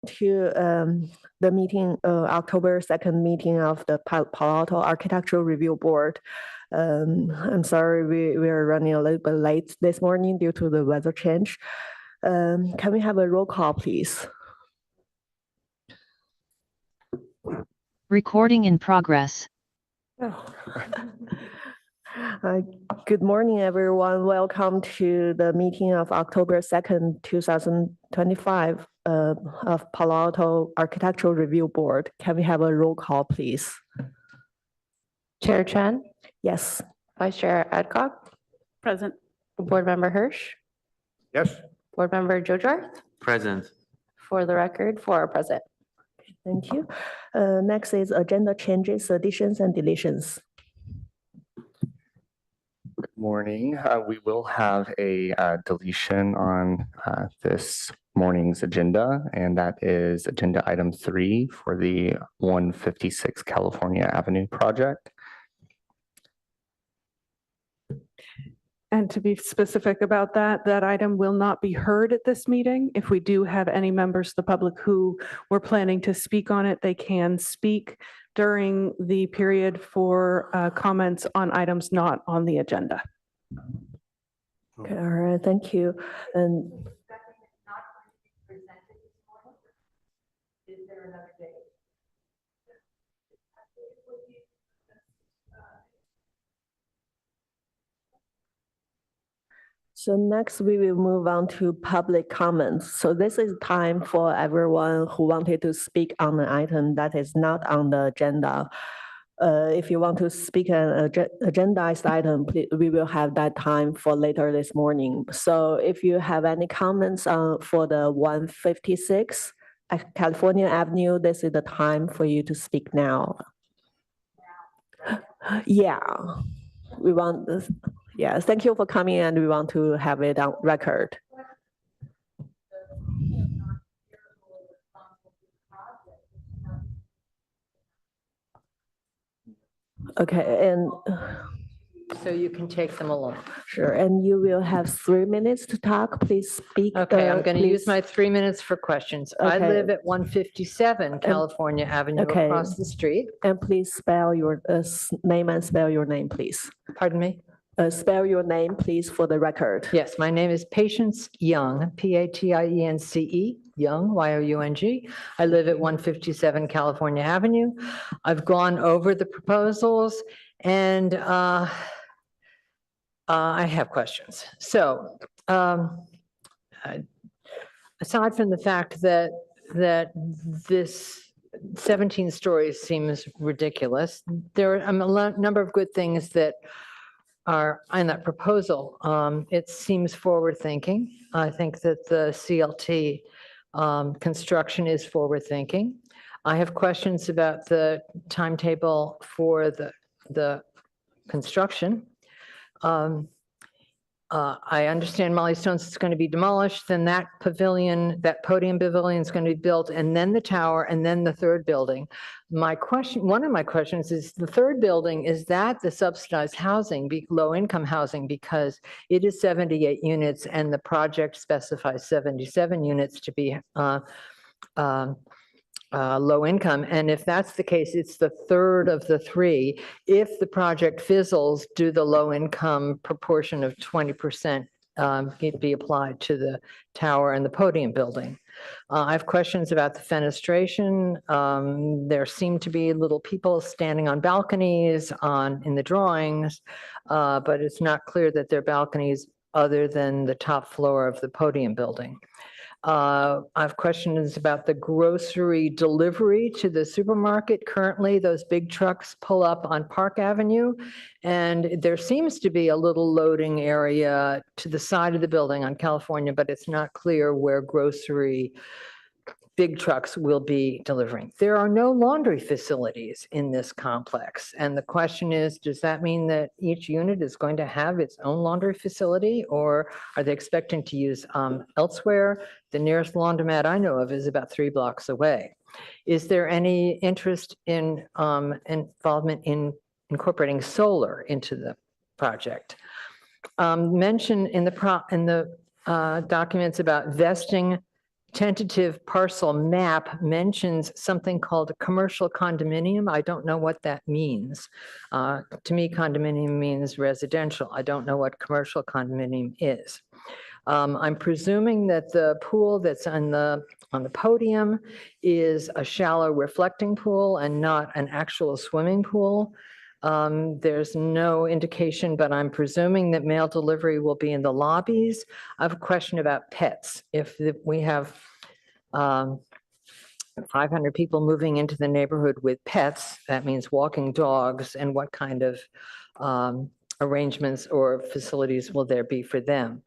to the meeting, October 2nd meeting of the Palo Alto Architectural Review Board. I'm sorry we are running a little bit late this morning due to the weather change. Can we have a roll call, please? Recording in progress. Oh. Good morning, everyone. Welcome to the meeting of October 2nd, 2025 of Palo Alto Architectural Review Board. Can we have a roll call, please? Chair Chen? Yes. Vice Chair Adcock? Present. Board Member Hirsch? Yes. Board Member Jojarth? Present. For the record, 4 are present. Thank you. Next is agenda changes, additions, and deletions. Good morning. We will have a deletion on this morning's agenda, and that is agenda item 3 for the 156 California Avenue project. And to be specific about that, that item will not be heard at this meeting. If we do have any members of the public who were planning to speak on it, they can speak during the period for comments on items not on the agenda. Okay, all right, thank you. And is there another date? so next we will move on to public comments. So this is time for everyone who wanted to speak on an item that is not on the agenda. If you want to speak an agendized item, please, we will have that time for later this morning. So if you have any comments for the 156 California Avenue, this is the time for you to speak now. Yeah, we want this. Yes, thank you for coming, and we want to have it on record. Okay, and so you can take them along. Sure, and you will have 3 minutes to talk. Please speak. Okay, I'm going to use my 3 minutes for questions. Okay. I live at 157 California Avenue, across the street. And please spell your name and spell your name, please. Pardon me? Spell your name, please, for the record. Yes, my name is Patience Young, Patience, Young, Y-O-U-N-G. I live at 157 California Avenue. I've gone over the proposals, and I have questions. So, aside from the fact that this 17 stories seems ridiculous, there are a number of good things that are in that proposal. It seems forward-thinking. I think that the CLT construction is forward-thinking. I have questions about the timetable for the construction. I understand Molly Stone's is going to be demolished, then that pavilion, that podium pavilion is going to be built, and then the tower, and then the third building. One of my questions is, the third building, is that the subsidized housing, low-income housing, because it is 78 units and the project specifies 77 units to be low income. And if that's the case, it's the third of the 3. If the project fizzles, do the low income proportion of 20% be applied to the tower and the podium building? I have questions about the fenestration. There seem to be little people standing on balconies in the drawings, but it's not clear that they're balconies other than the top floor of the podium building. I have questions about the grocery delivery to the supermarket. Currently, those big trucks pull up on Park Avenue, and there seems to be a little loading area to the side of the building on California, but it's not clear where grocery big trucks will be delivering. There are no laundry facilities in this complex. And the question is, does that mean that each unit is going to have its own laundry facility, or are they expecting to use elsewhere? The nearest laundromat I know of is about 3 blocks away. Is there any interest in involvement in incorporating solar into the project? Mention in the documents about vesting tentative parcel map mentions something called a commercial condominium. I don't know what that means. To me, condominium means residential. I don't know what commercial condominium is. I'm presuming that the pool that's on the podium is a shallow reflecting pool and not an actual swimming pool. There's no indication, but I'm presuming that mail delivery will be in the lobbies. I have a question about pets. If we have 500 people moving into the neighborhood with pets, that means walking dogs, and what kind of arrangements or facilities will there be for them?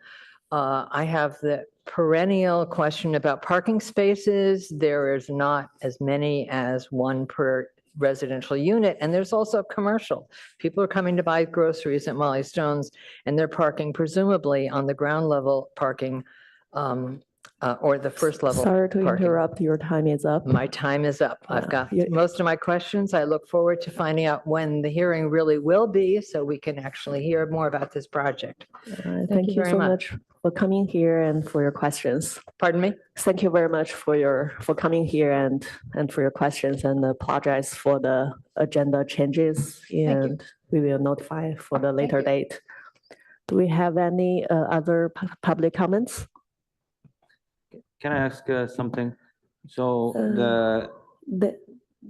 I have the perennial question about parking spaces. There is not as many as one per residential unit, and there's also commercial. People are coming to buy groceries at Molly Stone's, and they're parking presumably on the ground level parking or the first level. Sorry to parking. interrupt, your time is up. My time is up. I've got you- most of my questions. I look forward to finding out when the hearing really will be, so we can actually hear more about this project. Thank you you very so much. much for coming here and for your questions. Pardon me? Thank you very much for coming here and for your questions, and apologize for the agenda changes, and we will notify for the later date. Do we have any other public comments? Can I ask something? So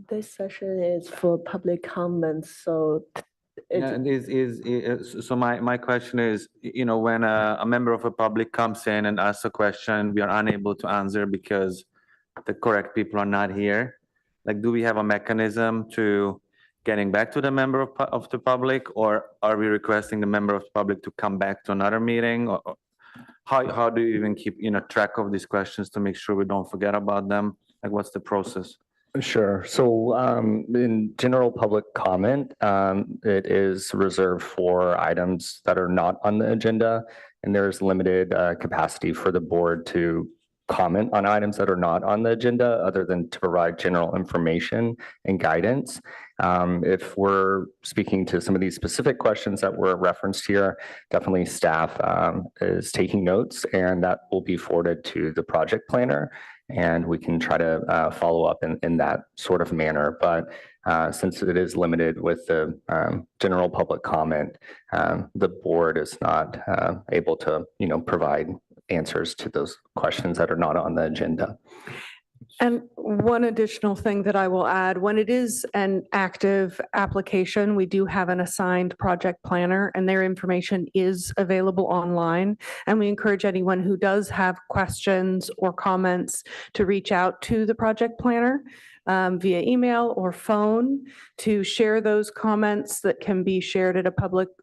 This session is for public comments, so so my question is, when a member of the public comes in and asks a question, we are unable to answer because the correct people are not here. Like, do we have a mechanism to getting back to the member of the public, or are we requesting the member of the public to come back to another meeting? Or how do you even keep, track of these questions to make sure we don't forget about them? Like, what's the process? Sure. So in general public comment, it is reserved for items that are not on the agenda, and there's limited capacity for the board to comment on items that are not on the agenda other than to provide general information and guidance. If we're speaking to some of these specific questions that were referenced here, definitely staff is taking notes, and that will be forwarded to the project planner, and we can try to follow up in that sort of manner. But since it is limited with the general public comment, the board is not able to, provide answers to those questions that are not on the agenda. And one additional thing that I will add, when it is an active application, we do have an assigned project planner, and their information is available online. And we encourage anyone who does have questions or comments to reach out to the project planner via email or phone to share those comments that can be shared at a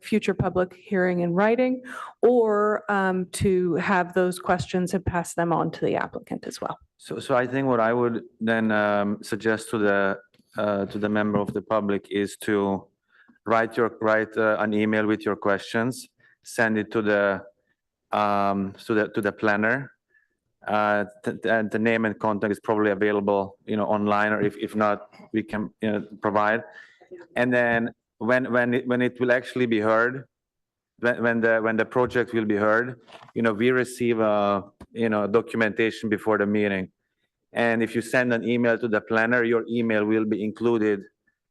future public hearing in writing, or to have those questions and pass them on to the applicant as well. So I think what I would then suggest to the member of the public is to write an email with your questions, send it to the planner. The name and contact is probably available, online, or if not, we can provide. And then when it will actually be heard, when the project will be heard, we receive documentation before the meeting. And if you send an email to the planner, your email will be included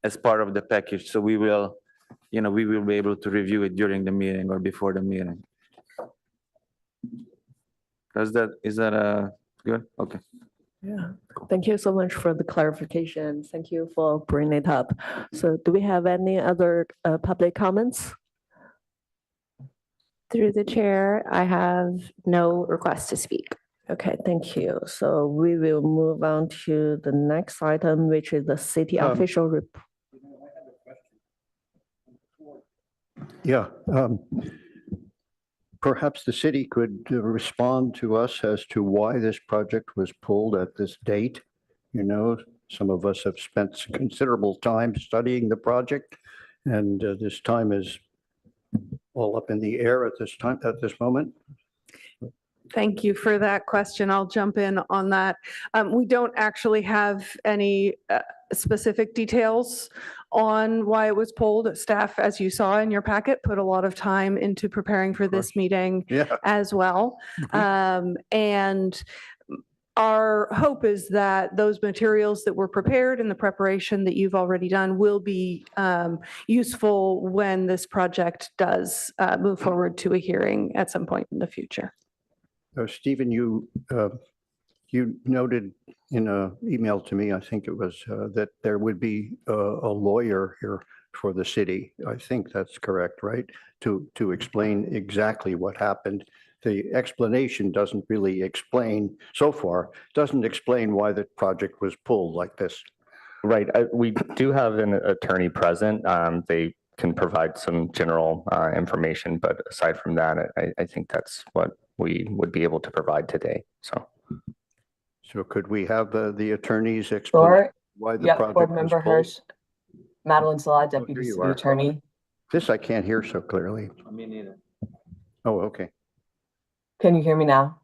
as part of the package. So we will be able to review it during the meeting or before the meeting. Is that good? Okay. Yeah, thank you so much for the clarification. Thank you for bringing it up. So do we have any other public comments? Through the chair, I have no request to speak. Okay, thank you. So we will move on to the next item, which is the city official report. Yeah. Perhaps the city could respond to us as to why this project was pulled at this date. Some of us have spent considerable time studying the project, and this time is all up in the air at this moment. Thank you for that question. I'll jump in on that. We don't actually have any specific details on why it was pulled. Staff, as you saw in your packet, put a lot of time into preparing for this meeting Yeah. as well. And our hope is that those materials that were prepared and the preparation that you've already done will be useful when this project does move forward to a hearing at some point in the future. Stephen, you noted in an email to me, I think it was, that there would be a lawyer here for the city. I think that's correct, right? To explain exactly what happened. The explanation doesn't really explain, so far, doesn't explain why the project was pulled like this. Right. We do have an attorney present. They can provide some general information, but aside from that, I think that's what we would be able to provide today. So could we have the attorneys explain Sure. why the Yep, project Board was Member pulled? Hirsch, Madeline Salah, here Deputy you City are. Attorney. This I can't hear so clearly. Me neither. Oh, okay. Can you hear me now?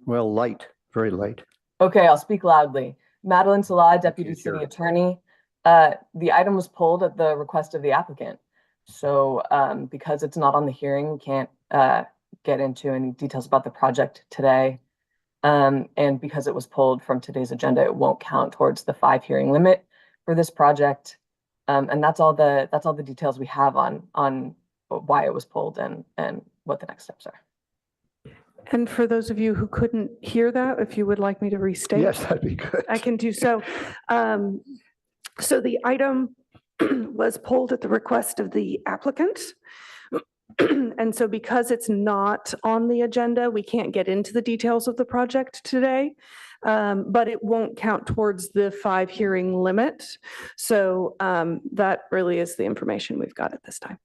Well, light, very light. Okay, I'll speak loudly. Madeline Salah, Deputy sure. City Attorney. The item was pulled at the request of the applicant. So because it's not on the hearing, we can't get into any details about the project today. And because it was pulled from today's agenda, it won't count towards the 5 hearing limit for this project. And that's all the details we have on why it was pulled and what the next steps are. And for those of you who couldn't hear that, if you would like me to restate. Yes, that'd be good. I can do so. So the item was pulled at the request of the applicant. And so because it's not on the agenda, we can't get into the details of the project today, but it won't count towards the 5 hearing limit. So that really is the information we've got at this time.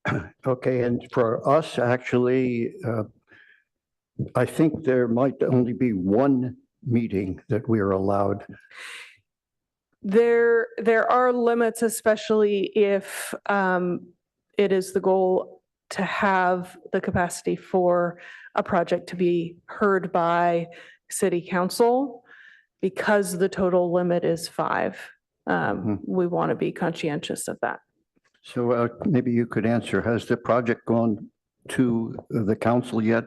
Okay, and for us, actually, I think there might only be one meeting that we are allowed. There are limits, especially if it is the goal to have the capacity for a project to be heard by city council. Because the total limit is 5, we want to be conscientious of that. So maybe you could answer, has the project gone to the council yet?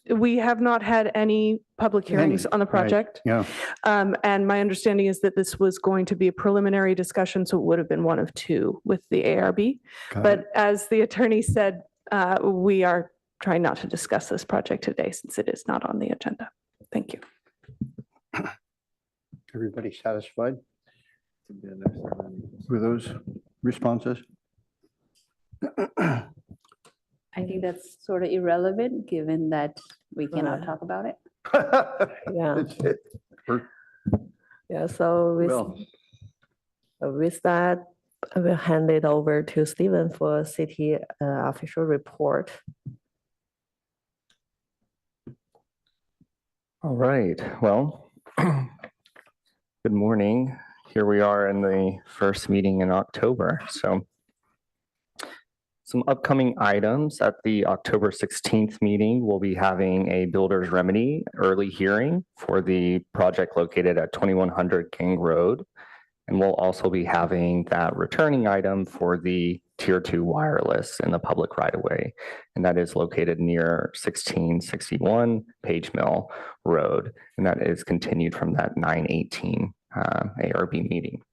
We have not had any public hearings on the right, project. Yeah. And my understanding is that this was going to be a preliminary discussion, so it would have been one of 2 with the ARB. Got But it. as the attorney said, we are trying not to discuss this project today since it is not on the agenda. Thank you. Everybody satisfied with those responses? I think that's sort of irrelevant, given that we cannot Right. talk about it. Yeah. That's it. Yeah, so with that, I will hand it over to Stephen for city official report. All right, well, good morning. Here we are in the first meeting in October. So some upcoming items at the October 16th meeting, we'll be having a builder's remedy early hearing for the project located at 2100 King Road. And we'll also be having that returning item for the Tier 2 wireless in the public right of way. And that is located near 1661 Page Mill Road. And that is continued from that 9/18 ARB meeting.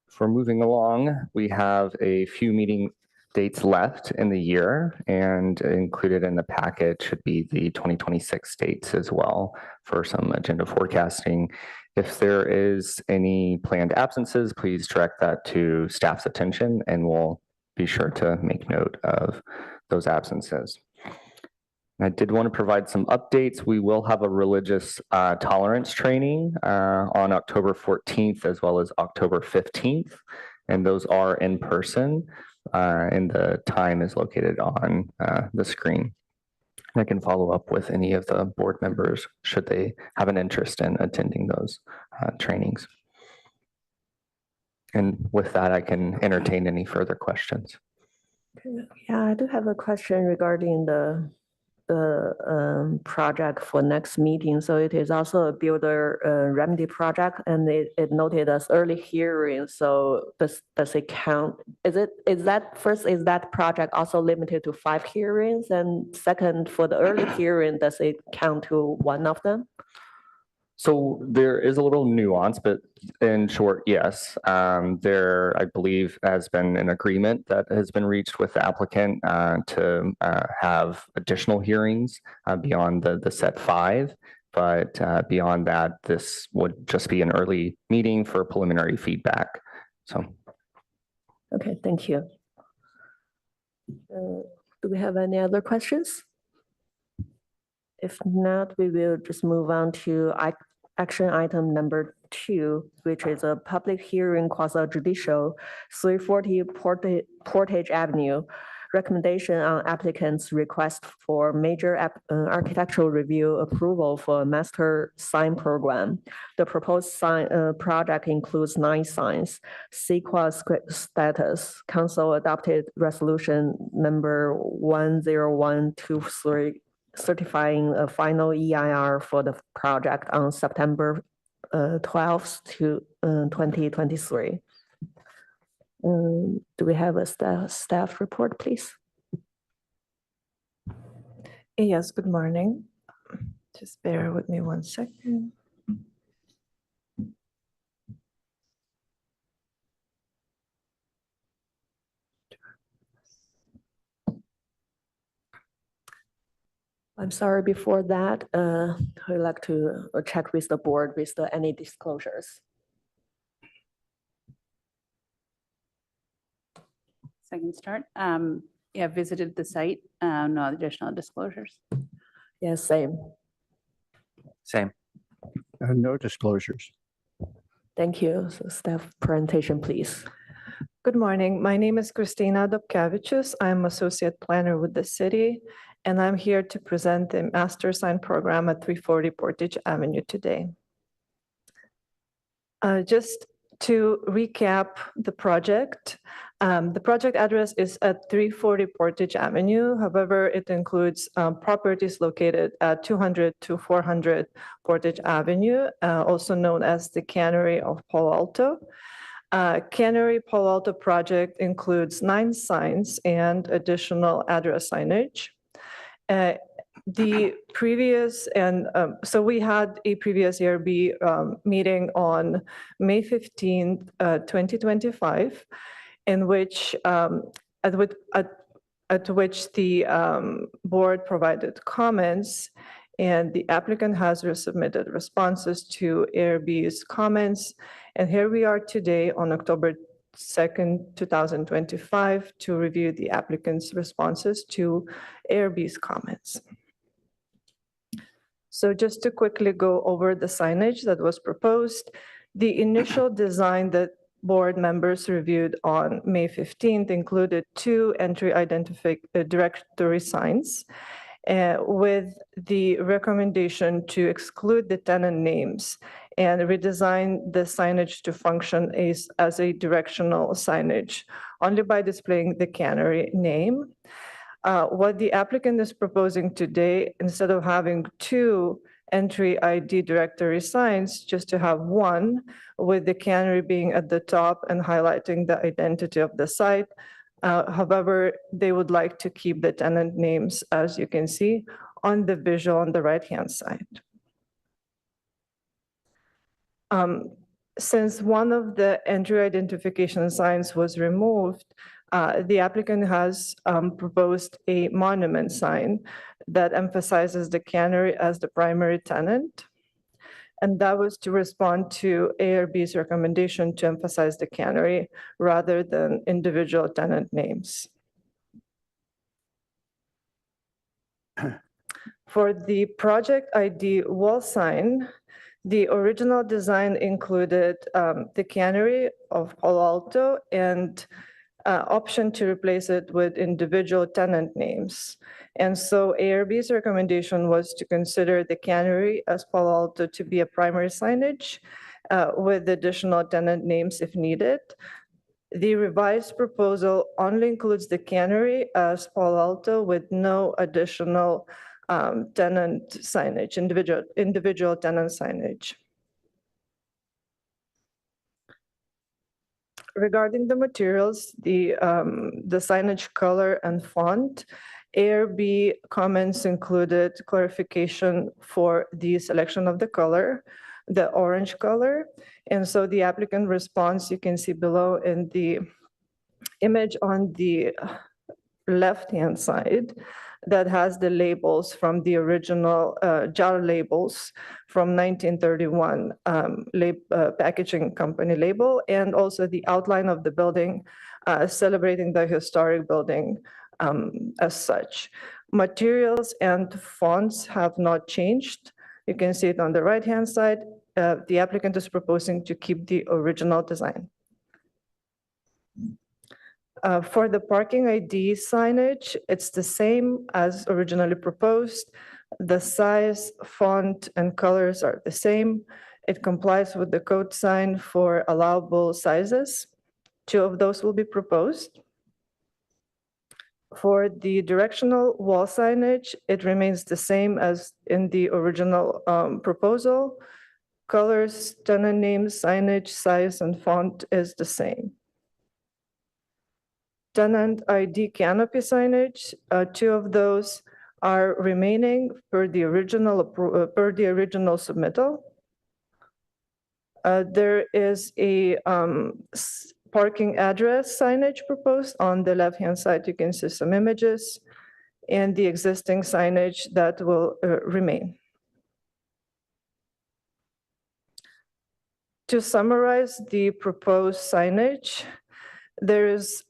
For moving along, we have a few meeting dates left in the year, and included in the packet should be the 2026 dates as well for some agenda forecasting. If there is any planned absences, please direct that to staff's attention and we'll be sure to make note of those absences. I did want to provide some updates. We will have a religious tolerance training on October 14th as well as October 15th, and those are in person. And the time is located on the screen. I can follow up with any of the board members should they have an interest in attending those trainings. And with that, I can entertain any further questions. Yeah, I do have a question regarding the the project for next meeting. So it is also a builder remedy project, and it noted as early hearing. So does it count? Is that project also limited to 5 hearings? And second, for the early hearing, does it count to one of them? So there is a little nuance, but in short, yes. There, I believe, has been an agreement that has been reached with the applicant to have additional hearings beyond the set 5. But beyond that, this would just be an early meeting for preliminary feedback. So. Okay, thank you. Do we have any other questions? If not, we will just move on to action item number 2, which is a public hearing quasi judicial 340 Portage Avenue. Recommendation on applicant's request for major architectural review approval for a master sign program. The proposed sign project includes 9 signs. CEQA status, council adopted resolution number 10123 certifying a final EIR for the project on September 12th to 2023. Do we have a staff report, please? Yes, good morning. Just bear with me 1 second. I'm sorry, before that, I'd like to check with the board with any disclosures. So I can start. Yeah, visited the site, no additional disclosures. Yes, same. Same. No disclosures. Thank you. So staff presentation, please. Good morning. My name is Christina Dobkevichus. I'm associate planner with the city, and I'm here to present the master sign program at 340 Portage Avenue today. Just to recap the project address is at 340 Portage Avenue. However, it includes properties located at 200 to 400 Portage Avenue, also known as the Cannery of Palo Alto. Cannery Palo Alto project includes 9 signs and additional address signage. The previous, so we had a previous ARB meeting on May 15th, 2025, in which, at which the board provided comments, and the applicant has resubmitted responses to ARB's comments. And here we are today on October 2nd, 2025, to review the applicant's responses to ARB's comments. So just to quickly go over the signage that was proposed, the initial design that board members reviewed on May 15th included 2 entry directory signs with the recommendation to exclude the tenant names and redesign the signage to function as a directional signage only by displaying the cannery name. What the applicant is proposing today, instead of having 2 entry ID directory signs, just to have 1 with the cannery being at the top and highlighting the identity of the site. However, they would like to keep the tenant names, as you can see, on the visual on the right-hand side. Since one of the entry identification signs was removed, the applicant has proposed a monument sign that emphasizes the cannery as the primary tenant. And that was to respond to ARB's recommendation to emphasize the cannery rather than individual tenant names. For the project ID wall sign, the original design included the cannery of Palo Alto and option to replace it with individual tenant names. And so ARB's recommendation was to consider the cannery as Palo Alto to be a primary signage with additional tenant names if needed. The revised proposal only includes the cannery as Palo Alto with no additional tenant signage, individual tenant signage. Regarding the materials, the signage color and font, ARB comments included clarification for the selection of the color, the orange color. And so the applicant response, you can see below in the image on the left-hand side that has the labels from the original jar labels from 1931 packaging company label, and also the outline of the building celebrating the historic building as such. Materials and fonts have not changed. You can see it on the right-hand side. The applicant is proposing to keep the original design. For the parking ID signage, it's the same as originally proposed. The size, font, and colors are the same. It complies with the code sign for allowable sizes. 2 of those will be proposed. For the directional wall signage, it remains the same as in the original proposal. Colors, tenant names, signage, size, and font is the same. Tenant ID canopy signage, 2 of those are remaining per the original submittal. There is a parking address signage proposed on the left-hand side. You can see some images and the existing signage that will remain. To summarize the proposed signage, there is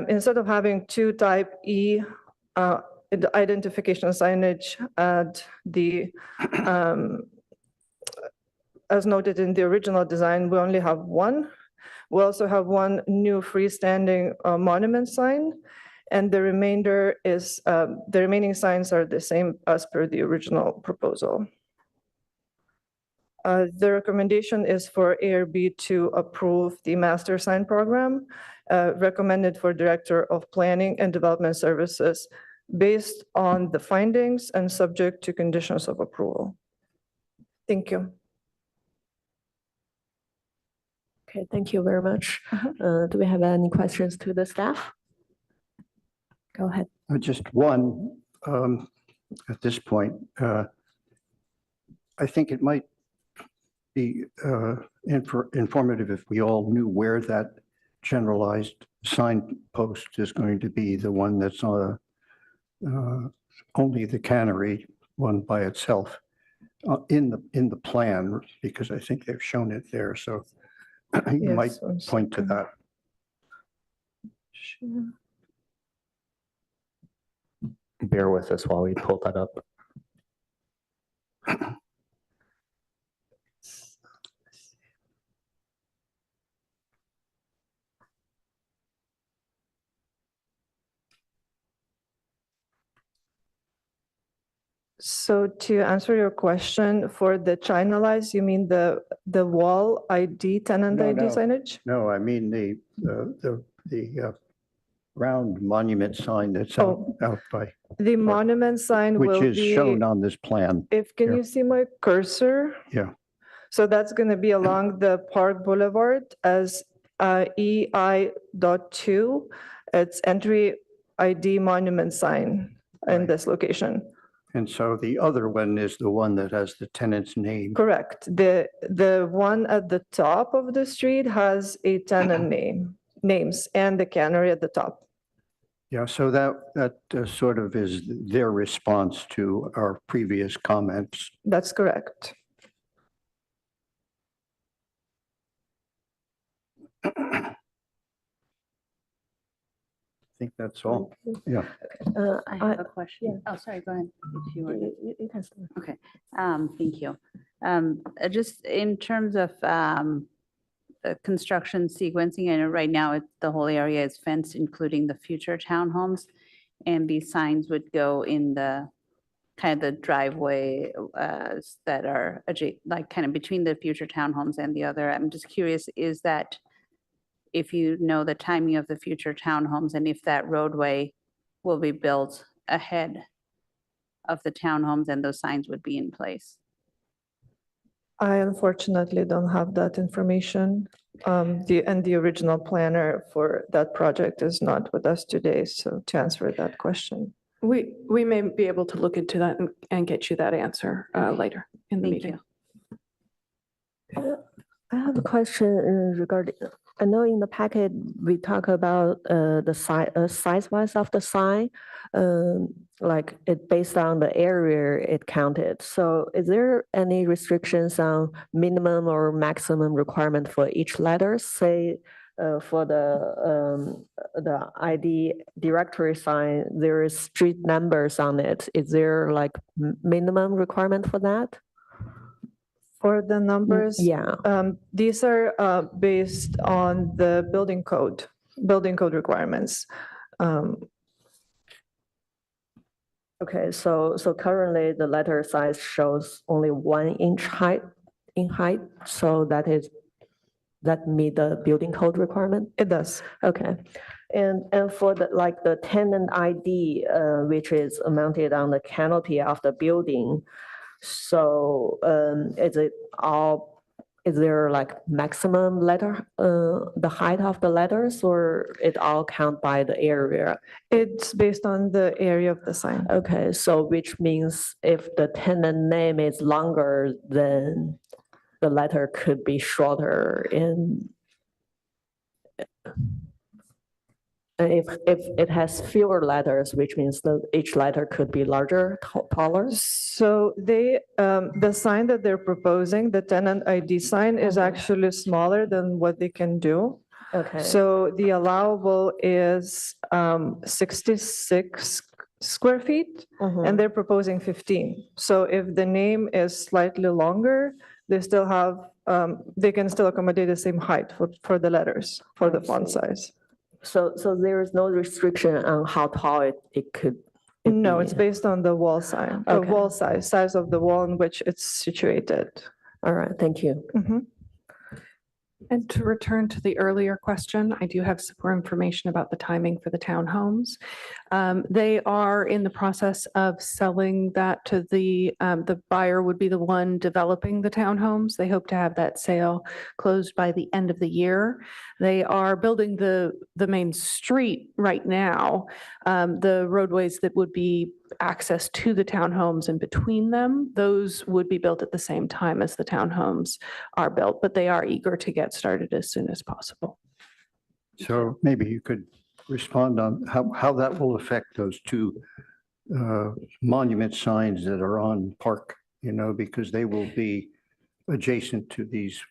instead of having 2 type E the identification signage at the as noted in the original design, we only have 1. We also have 1 new freestanding monument sign, and the remainder is the remaining signs are the same as per the original proposal. The recommendation is for ARB to approve the master sign program recommended for Director of Planning and Development Services based on the findings and subject to conditions of approval. Thank you. Okay, thank you very much. Do we have any questions to the staff? Go ahead. Just one at this point. I think it might be informative if we all knew where that generalized signpost is going to be, the one that's only the cannery one by itself in the plan, because I think they've shown it there. So you might point to that. Sure. Bear with us while we pull that up. So to answer your question, for the Chinalized, you mean the wall ID, tenant No, ID no. signage? No, I mean the round monument sign that's out by, The monument sign which will is be, shown on this plan. can here. you see my cursor? Yeah. So that's going to be along the Park Boulevard as EI.2. It's entry ID monument sign in Right. this location. And so the other one is the one that has the tenant's name. Correct. The one at the top of the street has a tenant names and the cannery at the top. Yeah, so that sort of is their response to our previous comments. That's correct. I think that's all. Yeah. I have a question. Oh, sorry, go ahead. If you were. You can start. Okay, thank you. Just in terms of construction sequencing, I know right now the whole area is fenced, including the future townhomes. And these signs would go in the kind of the driveway that are like kind of between the future townhomes and the other. I'm just curious, is that if you know the timing of the future townhomes and if that roadway will be built ahead of the townhomes and those signs would be in place. I unfortunately don't have that information. The original planner for that project is not with us today, so to answer that question. We may be able to look into that and get you that answer later in the Thank meeting. you. I have a question regarding, I know in the packet, we talk about the size-wise of the sign, like it based on the area it counted. So is there any restrictions on minimum or maximum requirement for each letter? Say, for the ID directory sign, there is street numbers on it. Is there like minimum requirement for that? For the numbers, Yeah. these are based on the building code requirements. Okay, so currently the letter size shows only 1 inch in height, so that meet the building code requirement? It does. Okay, and for the tenant ID, which is mounted on the canopy of the building, so is there like maximum letter, the height of the letters, or it all count by the area? It's based on the area of the sign. Okay, so which means if the tenant name is longer, then the letter could be shorter in. If it has fewer letters, which means that each letter could be larger, taller? So the sign that they're proposing, the tenant ID sign, is actually smaller than what they can do. Okay. So the allowable is 66 square feet, and they're proposing 15. So if the name is slightly longer, they still have, they can still accommodate the same height for the letters, for the font size. So there is no restriction on how tall it could? No, be? it's based on the wall sign, the Okay. wall size of the wall in which it's situated. All right, thank you. And to return to the earlier question, I do have some more information about the timing for the townhomes. They are in the process of selling that to the buyer would be the one developing the townhomes. They hope to have that sale closed by the end of the year. They are building the main street right now, the roadways that would be access to the townhomes and between them, those would be built at the same time as the townhomes are built, but they are eager to get started as soon as possible. So maybe you could respond on how that will affect those two monument signs that are on Park, because they will be adjacent to these.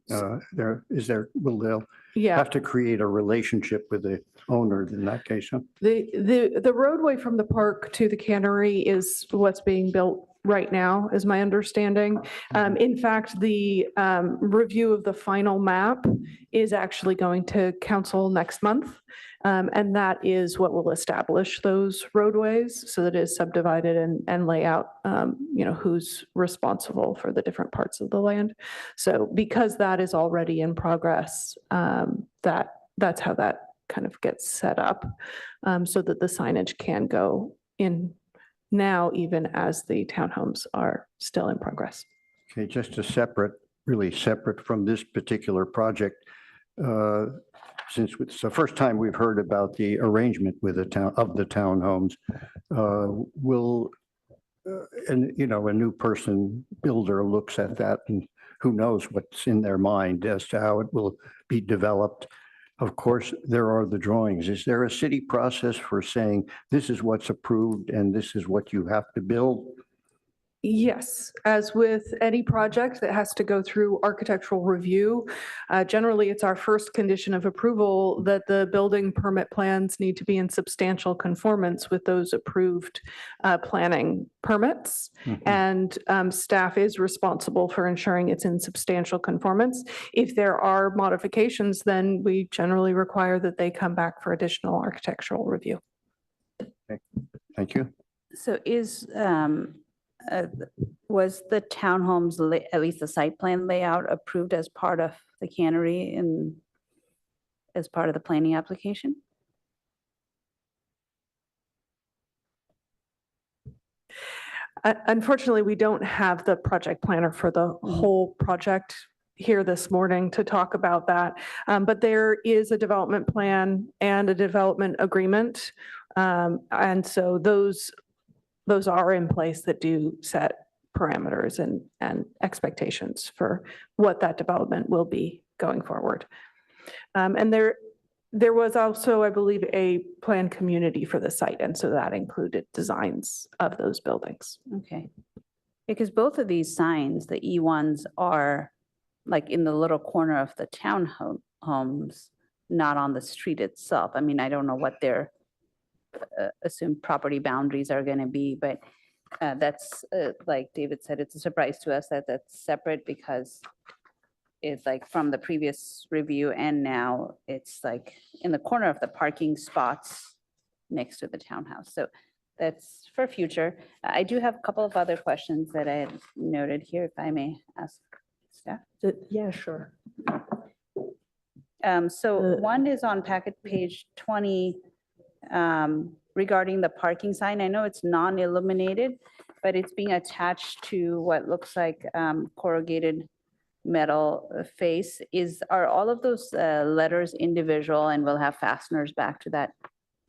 Will they'll Yeah, have to create a relationship with the owner in that case? Huh? the roadway from the park to the cannery is what's being built right now, is my understanding. In fact, the review of the final map is actually going to council next month. And that is what will establish those roadways so that it is subdivided and lay out, who's responsible for the different parts of the land. So because that is already in progress, that's how that kind of gets set up, so that the signage can go in now, even as the townhomes are still in progress. Okay, just really separate from this particular project. Since it's the first time we've heard about the arrangement with the townhomes, will, a new builder looks at that and who knows what's in their mind as to how it will be developed. Of course, there are the drawings. Is there a city process for saying this is what's approved and this is what you have to build? Yes, as with any project that has to go through architectural review, generally it's our first condition of approval that the building permit plans need to be in substantial conformance with those approved planning permits. And staff is responsible for ensuring it's in substantial conformance. If there are modifications, then we generally require that they come back for additional architectural review. Okay. Thank you. So was the townhomes, at least the site plan layout, approved as part of the cannery and as part of the planning application? Unfortunately, we don't have the project planner for the whole project here this morning to talk about that. But there is a development plan and a development agreement. And so those are in place that do set parameters and expectations for what that development will be going forward. And there was also, I believe, a planned community for the site, and so that included designs of those buildings. Okay. Because both of these signs, the E1s, are like in the little corner of the townhomes, not on the street itself. I mean, I don't know what their assumed property boundaries are going to be, but that's, like David said, it's a surprise to us that that's separate, because it's like from the previous review and now it's like in the corner of the parking spots next to the townhouse. So that's for future. I do have a couple of other questions that I had noted here, if I may ask staff. Yeah, sure. So one is on packet page 20 regarding the parking sign. I know it's non-illuminated, but it's being attached to what looks like corrugated metal face. Are all of those letters individual and will have fasteners back to that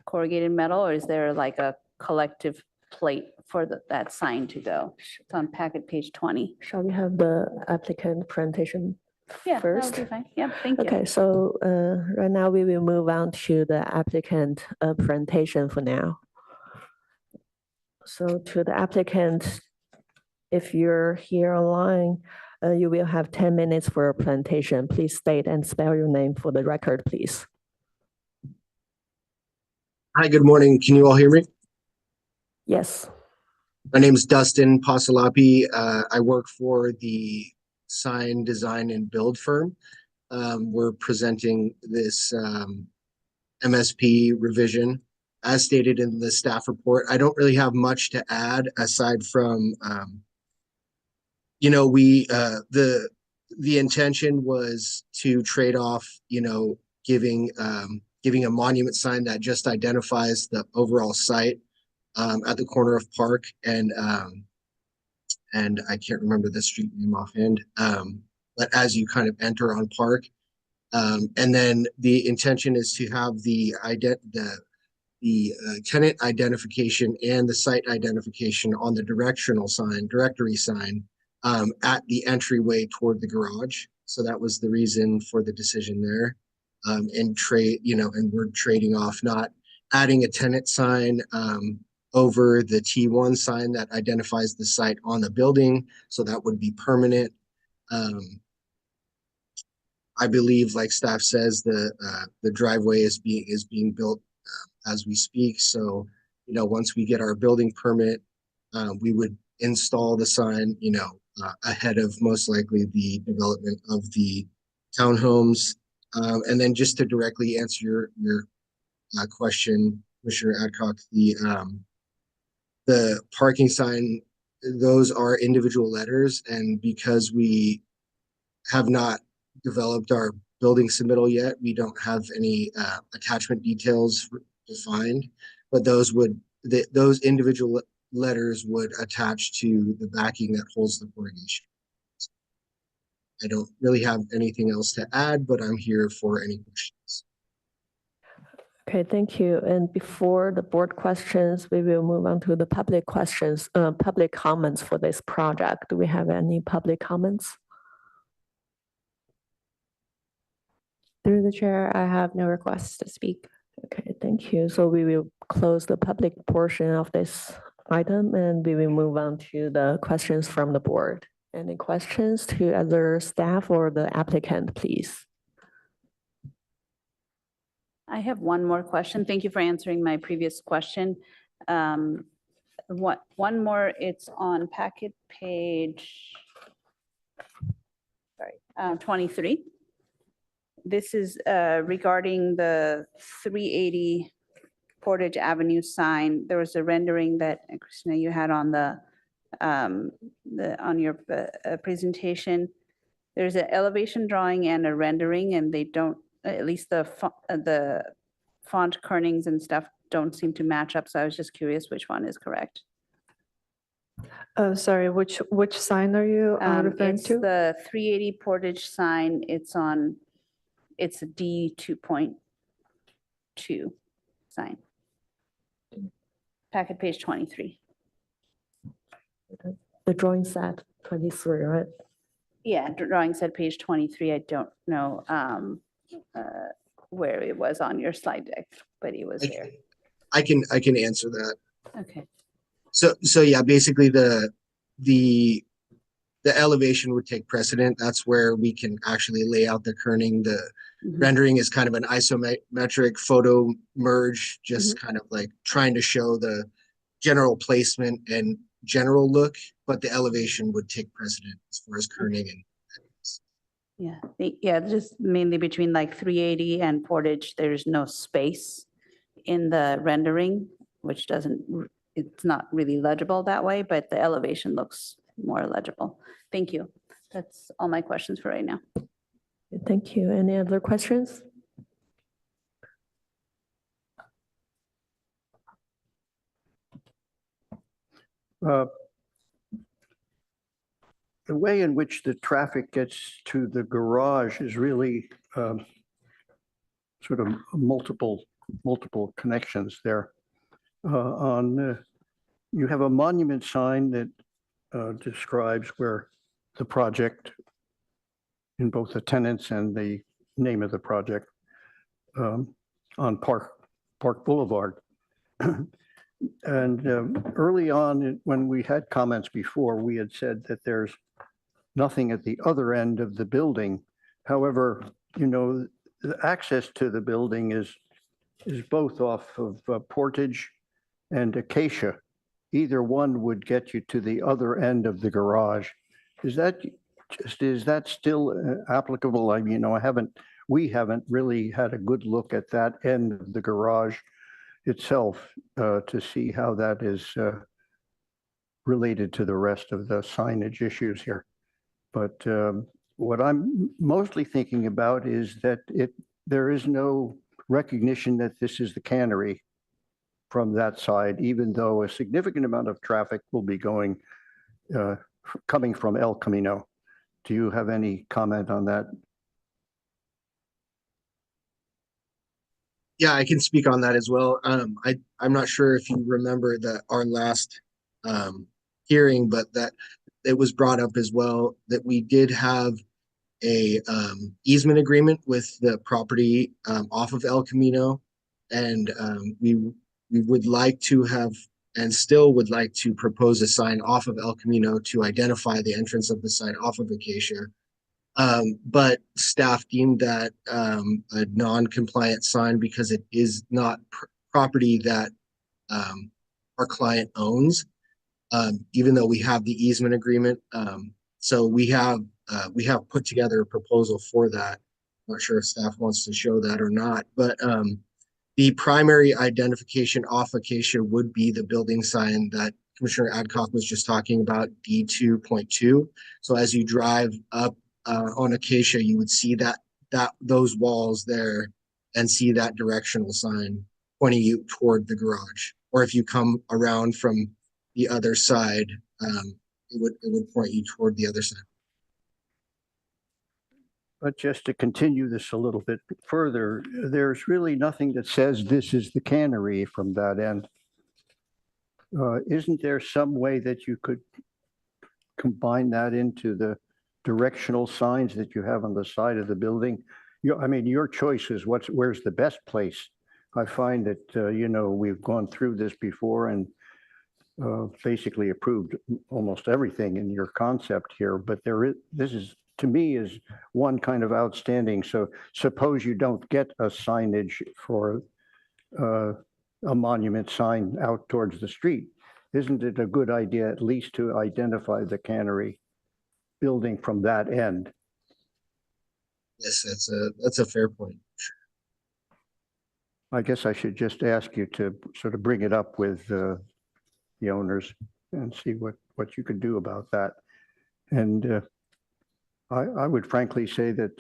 corrugated metal, or is there like a collective plate for that sign to go? It's on packet page 20. Shall we have the applicant presentation Yeah, that first? would be fine. Yeah, thank you. Okay, so right now we will move on to the applicant presentation for now. So to the applicant, if you're here online, you will have 10 minutes for a presentation. Please state and spell your name for the record, please. Hi, good morning. Can you all hear me? Yes. My name is Dustin Pasalapi. I work for the sign design and build firm. We're presenting this MSP revision as stated in the staff report. I don't really have much to add aside from, the intention was to trade off, giving a monument sign that just identifies the overall site at the corner of Park and I can't remember the street name offhand, but as you kind of enter on Park, and then the intention is to have the tenant identification and the site identification on the directory sign at the entryway toward the garage. So that was the reason for the decision there. And we're trading off not adding a tenant sign over the T1 sign that identifies the site on the building. So that would be permanent. I believe, like staff says, the driveway is being built as we speak. So, once we get our building permit, we would install the sign, ahead of most likely the development of the townhomes. And then just to directly answer your question, Commissioner Adcock, the parking sign, those are individual letters. And because we have not developed our building submittal yet, we don't have any attachment details defined, but those individual letters would attach to the backing that holds the corrugation. I don't really have anything else to add, but I'm here for any questions. Okay, thank you. And before the board questions, we will move on to the public questions, public comments for this project. Do we have any public comments? Through the chair, I have no requests to speak. Okay, thank you. So we will close the public portion of this item and we will move on to the questions from the board. Any questions to other staff or the applicant, please? I have one more question. Thank you for answering my previous question. One more, it's on packet page 23. This is regarding the 380 Portage Avenue sign. There was a rendering that, Christina, you had on on your presentation. There's an elevation drawing and a rendering, and they don't, at least the font kernings and stuff don't seem to match up. So I was just curious which one is correct. Sorry, which sign are you referring It's to? the 380 Portage sign. It's a D 2.2 sign. Packet page 23. The drawing set 23, right? Yeah, drawing said page 23. I don't know where it was on your slide deck, but it was there. I can answer that. Okay. So yeah, basically the elevation would take precedent. That's where we can actually lay out the kerning. The rendering is kind of an isometric photo merge, just kind of like trying to show the general placement and general look, but the elevation would take precedent as far as kerning and Yeah, just mainly between like 380 and Portage, there's no space in the rendering, which it's not really legible that way, but the elevation looks more legible. Thank you. That's all my questions for right now. Thank you. Any other questions? The way in which the traffic gets to the garage is really sort of multiple connections there. You have a monument sign that describes where the project, in both the tenants and the name of the project, on Park Boulevard. And early on, when we had comments before, we had said that there's nothing at the other end of the building. However, you know, the access to the building is both off of Portage and Acacia. Either one would get you to the other end of the garage. Is that still applicable? I mean, you know, we haven't really had a good look at that end of the garage itself to see how that is related to the rest of the signage issues here. But what I'm mostly thinking about is that there is no recognition that this is the cannery from that side, even though a significant amount of traffic will be coming from El Camino. Do you have any comment on that? yeah, I can speak on that as well. I'm not sure if you remember our last hearing, but that it was brought up as well that we did have a easement agreement with the property off of El Camino, and we would like to have and still would like to propose a sign off of El Camino to identify the entrance of the site off of Acacia. But staff deemed that a non-compliant sign because it is not property that our client owns, even though we have the easement agreement. So we have put together a proposal for that. I'm not sure if staff wants to show that or not, but the primary identification off Acacia would be the building sign that Commissioner Adcock was just talking about, D2.2. So as you drive up on Acacia, you would see those walls there and see that directional sign pointing you toward the garage. Or if you come around from the other side, it would point you toward the other side. But just to continue this a little bit further, there's really nothing that says this is the cannery from that end. Isn't there some way that you could combine that into the directional signs that you have on the side of the building? I mean, your choice is where's the best place. I find that, you know, we've gone through this before and basically approved almost everything in your concept here, but this is, to me, is one kind of outstanding. So suppose you don't get a signage for a monument sign out towards the street. Isn't it a good idea at least to identify the cannery building from that end? Yes, that's a fair point. I guess I should just ask you to sort of bring it up with the owners and see what you could do about that. And I would frankly say that,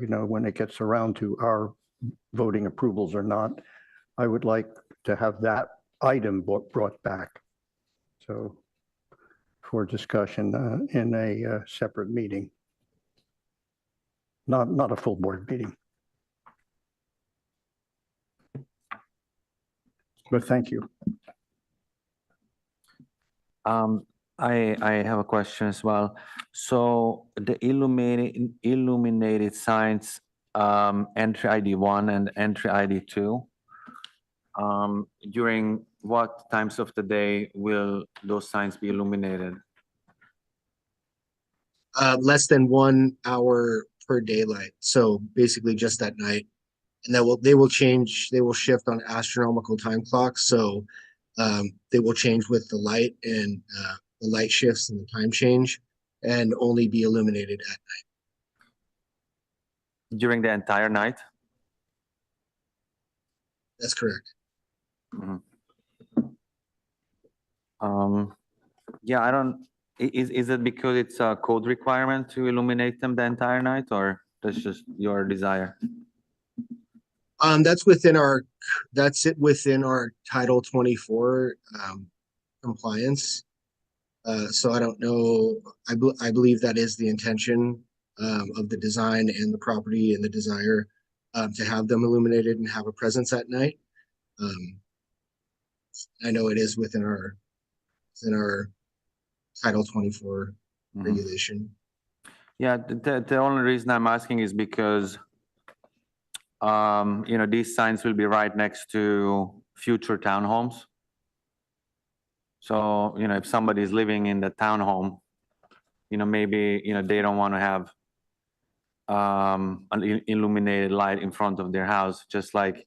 you know, when it gets around to our voting approvals or not, I would like to have that item brought back. So for discussion in a separate meeting. Not a full board meeting. But thank you. I have a question as well. So the illuminated signs, entry ID 1 and entry ID 2, during what times of the day will those signs be illuminated? Less than 1 hour per daylight. So basically just at night. And they will shift on astronomical time clocks. So they will change with the light and the light shifts and the time change and only be illuminated at night. During the entire night? That's correct. Mhm. Yeah, I don't, is it because it's a code requirement to illuminate them the entire night, or that's just your desire? That's it within our Title 24 compliance. So I don't know. I believe that is the intention of the design and the property and the desire to have them illuminated and have a presence at night. I know it is within our Title 24 regulation. Yeah, the only reason I'm asking is because these signs will be right next to future townhomes. So, if somebody is living in the townhome, maybe, they don't want to have an illuminated light in front of their house, just like,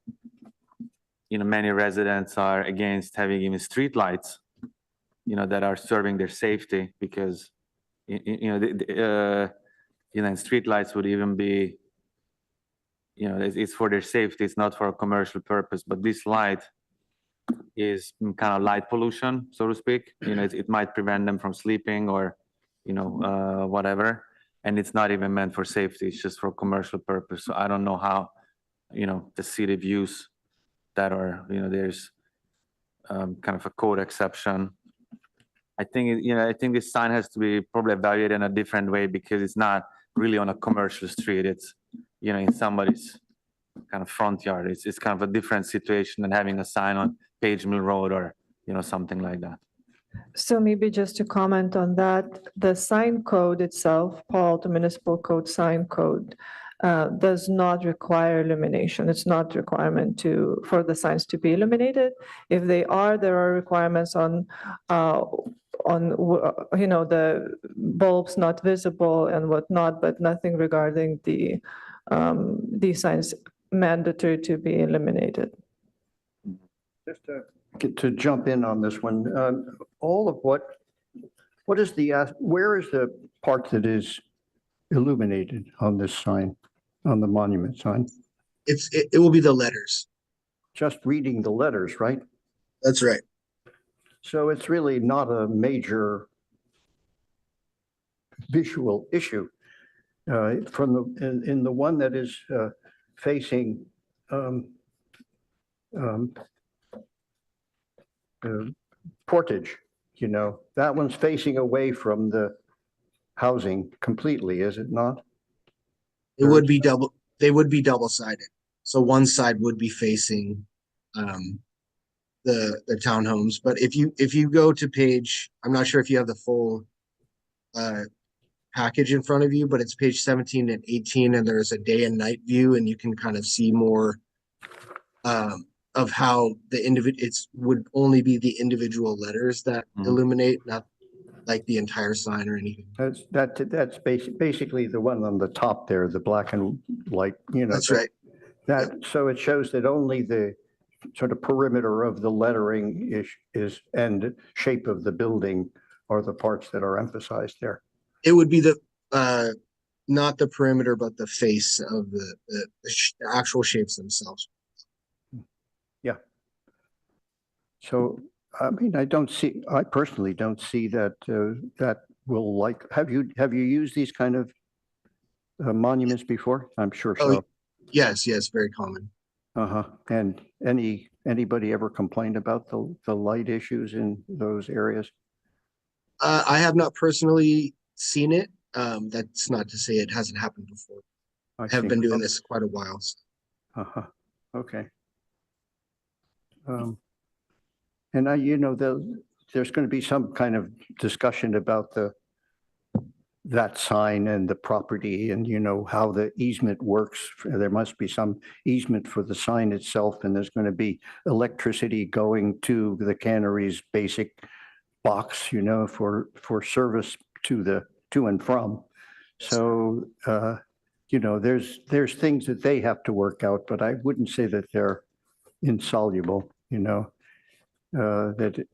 many residents are against having even street lights, that are serving their safety because, street lights would even be, it's for their safety, it's not for a commercial purpose, but this light is kind of light pollution, so to speak. It might prevent them from sleeping or, whatever. And it's not even meant for safety, it's just for commercial purpose. So I don't know how, the city views that, or, there's kind of a code exception. I think, I think this sign has to be probably evaluated in a different way because it's not really on a commercial street. It's, in somebody's kind of front yard. It's kind of a different situation than having a sign on Page Mill Road or, something like that. So maybe just to comment on that, the sign code itself, Paul, the municipal code sign code, does not require illumination. It's not a requirement for the signs to be illuminated. If they are, there are requirements on the bulbs not visible and whatnot, but nothing regarding these signs mandatory to be illuminated. Just to jump in on this one, all of where is the part that is illuminated on this sign, on the monument sign? It will be the letters. Just reading the letters, right? That's right. So it's really not a major visual issue. In the one that is facing Portage, that one's facing away from the housing completely, is it not? They would be double-sided. So one side would be facing the townhomes. But if you go to page, I'm not sure if you have the full package in front of you, but it's page 17 and 18, and there's a day and night view, and you can kind of see more of how it would only be the individual letters that illuminate, not like the entire sign or anything. That's basically the one on the top there, the black and white, That's right. So it shows that only the sort of perimeter of the lettering is and shape of the building are the parts that are emphasized there. It would be not the perimeter, but the face of the actual shapes themselves. Yeah. So, I mean, I personally don't see that will have you used these kind of monuments before? I'm sure so. Oh, yes, very common. And anybody ever complained about the light issues in those areas? I have not personally seen it. That's not to say it hasn't happened before. I I have see. been doing this quite a while. So. Uh-huh, okay. And there's going to be some kind of discussion about that sign and the property and, how the easement works. There must be some easement for the sign itself, and there's going to be electricity going to the cannery's basic box, for service to and from. So, there's things that they have to work out, but I wouldn't say that they're insoluble, that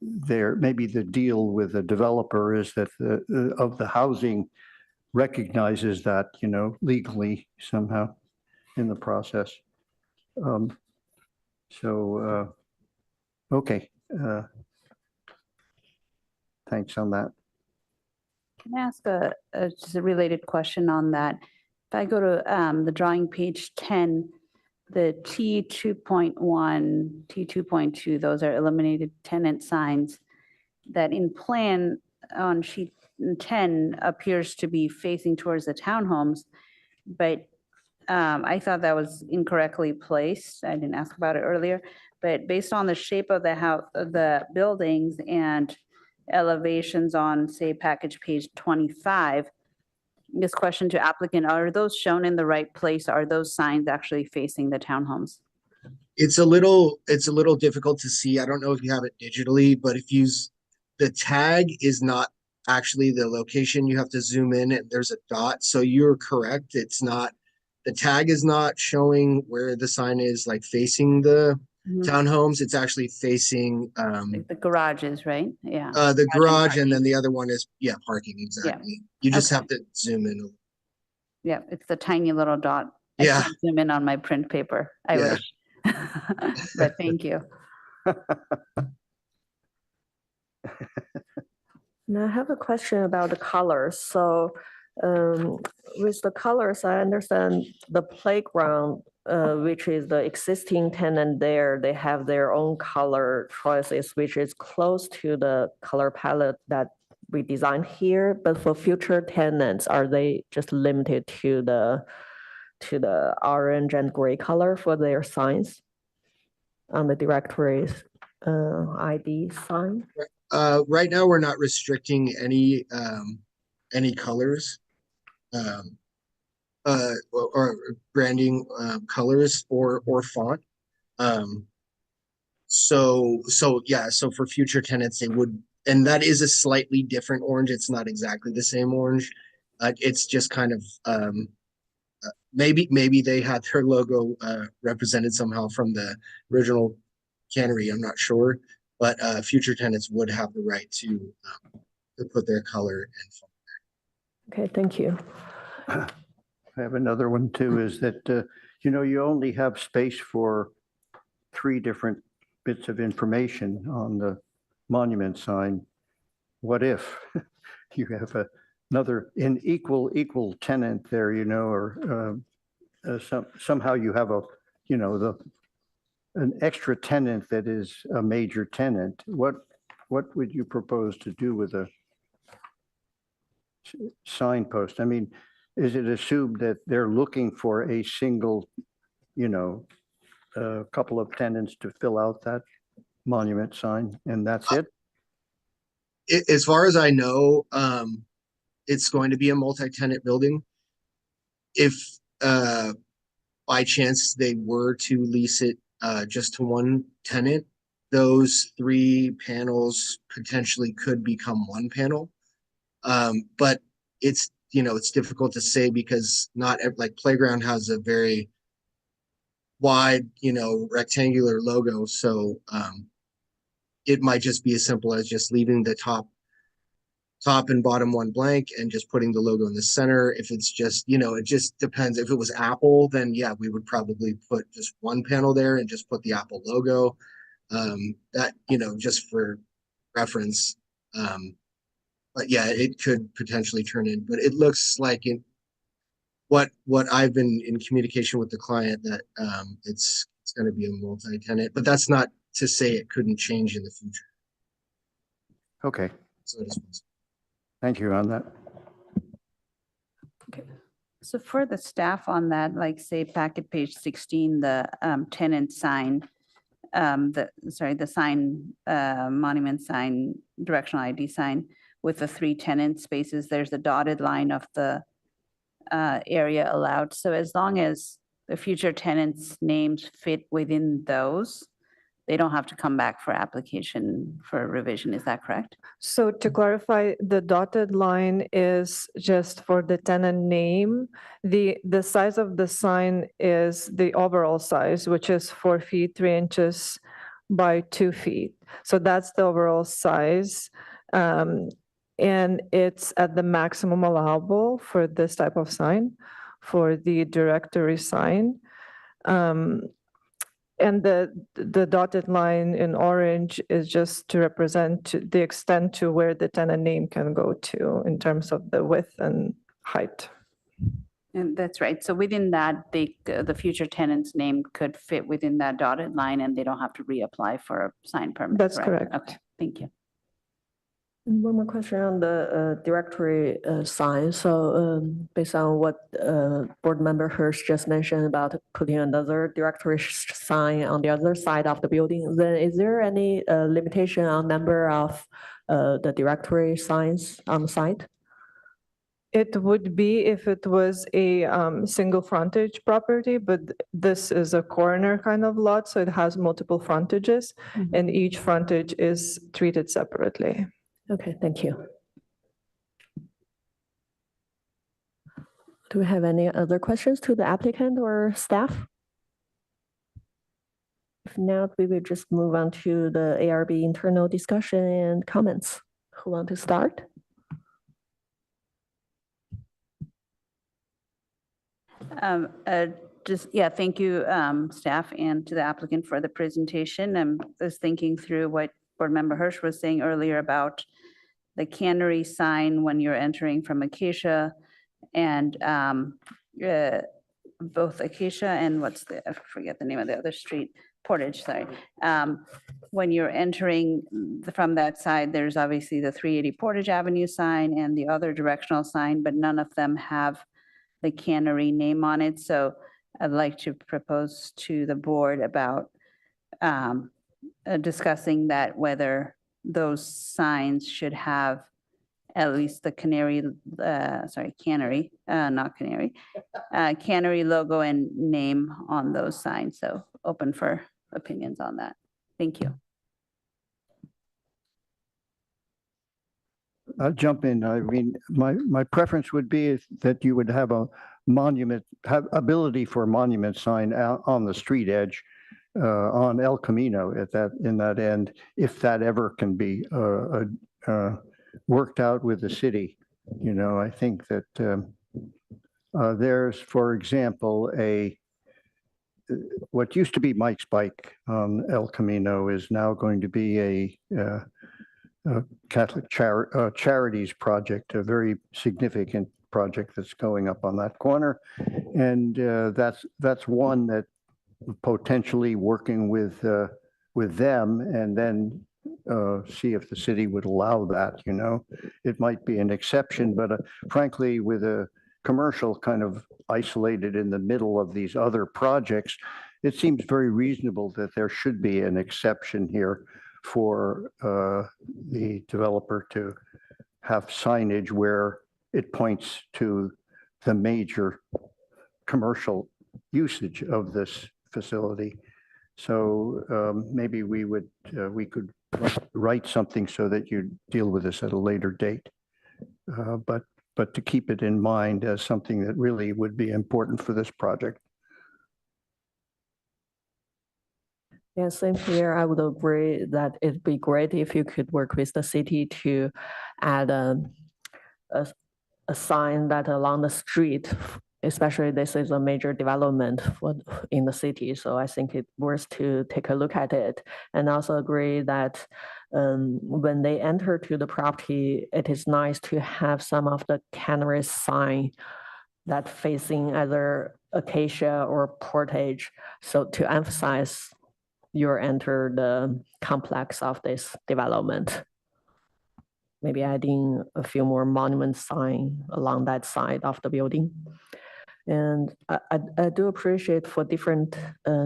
maybe the deal with the developer is that of the housing recognizes that, legally somehow in the process. Okay. Thanks on that. Can I ask just a related question on that? If I go to the drawing page 10, the T 2.1, T 2.2, those are eliminated tenant signs that in plan on sheet 10 appears to be facing towards the townhomes, but I thought that was incorrectly placed. I didn't ask about it earlier, but based on the shape of the house, the buildings and elevations on, say, package page 25, this question to applicant, are those shown in the right place? Are those signs actually facing the townhomes? It's a little difficult to see. I don't know if you have it digitally, but the tag is not actually the location. You have to zoom in and there's a dot. So you're correct. The tag is not showing where the sign is like facing the townhomes. It's actually facing Like the garages, right? Yeah. the garage, parking. and then the other one is parking, exactly. You just Okay. have to zoom in. Yeah, it's the tiny little dot. Yeah. I can't zoom in on my print paper. I Yeah. wish. But thank you. Now I have a question about the colors. So with the colors, I understand the playground, which is the existing tenant there, they have their own color choices, which is close to the color palette that we designed here. But for future tenants, are they just limited to the orange and gray color for their signs on the directory's ID sign? Right now, we're not restricting any colors, or branding colors or font. So for future tenants, they would, and that is a slightly different orange. It's not exactly the same orange. It's just kind of maybe they had their logo represented somehow from the original cannery. I'm not sure, but future tenants would have the right to put their color and font. Okay, thank you. I have another one too, is that, you only have space for 3 different bits of information on the monument sign. What if you have another equal tenant there, or somehow you have an extra tenant that is a major tenant? What would you propose to do with a signpost? I mean, is it assumed that they're looking for a single, a couple of tenants to fill out that monument sign, and that's it? As far as I know, it's going to be a multi-tenant building. If by chance they were to lease it just to one tenant, those 3 panels potentially could become 1 panel. But it's difficult to say because not like Playground has a very wide, rectangular logo. So it might just be as simple as just leaving the top and bottom one blank and just putting the logo in the center. If it's just, it just depends. If it was Apple, then yeah, we would probably put just 1 panel there and just put the Apple logo. That, just for reference. But yeah, it could potentially turn in, but it looks like what I've been in communication with the client that it's going to be a multi-tenant, but that's not to say it couldn't change in the future. Okay. So it is possible. Thank you on that. So for the staff on that, like say packet page 16, the tenant sign, the sign, monument sign, directional ID sign with the 3 tenant spaces, there's a dotted line of the area allowed. So as long as the future tenants' names fit within those, they don't have to come back for application for revision. Is that correct? So to clarify, the dotted line is just for the tenant name. The size of the sign is the overall size, which is 4 feet, 3 inches by 2 feet. So that's the overall size. And it's at the maximum allowable for this type of sign, for the directory sign. And the dotted line in orange is just to represent the extent to where the tenant name can go to in terms of the width and height. And that's right. So within that, the future tenant's name could fit within that dotted line and they don't have to reapply for a sign permit. That's correct. Okay, thank you. And one more question on the directory sign. So based on what Board Member Hirsch just mentioned about putting another directory sign on the other side of the building, then is there any limitation on number of the directory signs on the site? It would be if it was a single frontage property, but this is a corner kind of lot, so it has multiple frontages, and each frontage is treated separately. Okay, thank you. Do we have any other questions to the applicant or staff? If not, we will just move on to the ARB internal discussion and comments. Who want to start? Thank you, staff, and to the applicant for the presentation. I was thinking through what Board Member Hirsch was saying earlier about the cannery sign when you're entering from Acacia and both Acacia and I forget the name of the other street, Portage, sorry. When you're entering from that side, there's obviously the 380 Portage Avenue sign and the other directional sign, but none of them have the cannery name on it. So I'd like to propose to the board about discussing that, whether those signs should have at least the cannery logo and name on those signs. So open for opinions on that. Thank you. I'll jump in. I mean, my preference would be that you would have a monument, have ability for a monument sign out on the street edge on El Camino in that end, if that ever can be worked out with the city. You know, I think that there's, for example, what used to be Mike's Bike on El Camino is now going to be a Catholic Charities project, a very significant project that's going up on that corner. And that's one that potentially working with them and then see if the city would allow that, you know. It might be an exception, but frankly, with a commercial kind of isolated in the middle of these other projects, it seems very reasonable that there should be an exception here for the developer to have signage where it points to the major commercial usage of this facility. So maybe we could write something so that you deal with this at a later date. But to keep it in mind as something that really would be important for this project. Yeah, same here. I would agree that it'd be great if you could work with the city to add a sign that along the street, especially this is a major development in the city. So I think it's worth to take a look at it, and also agree that when they enter to the property, it is nice to have some of the cannery sign that facing either Acacia or Portage. So to emphasize you enter the complex of this development. maybe adding a few more monument sign along that side of the building. And I do appreciate for different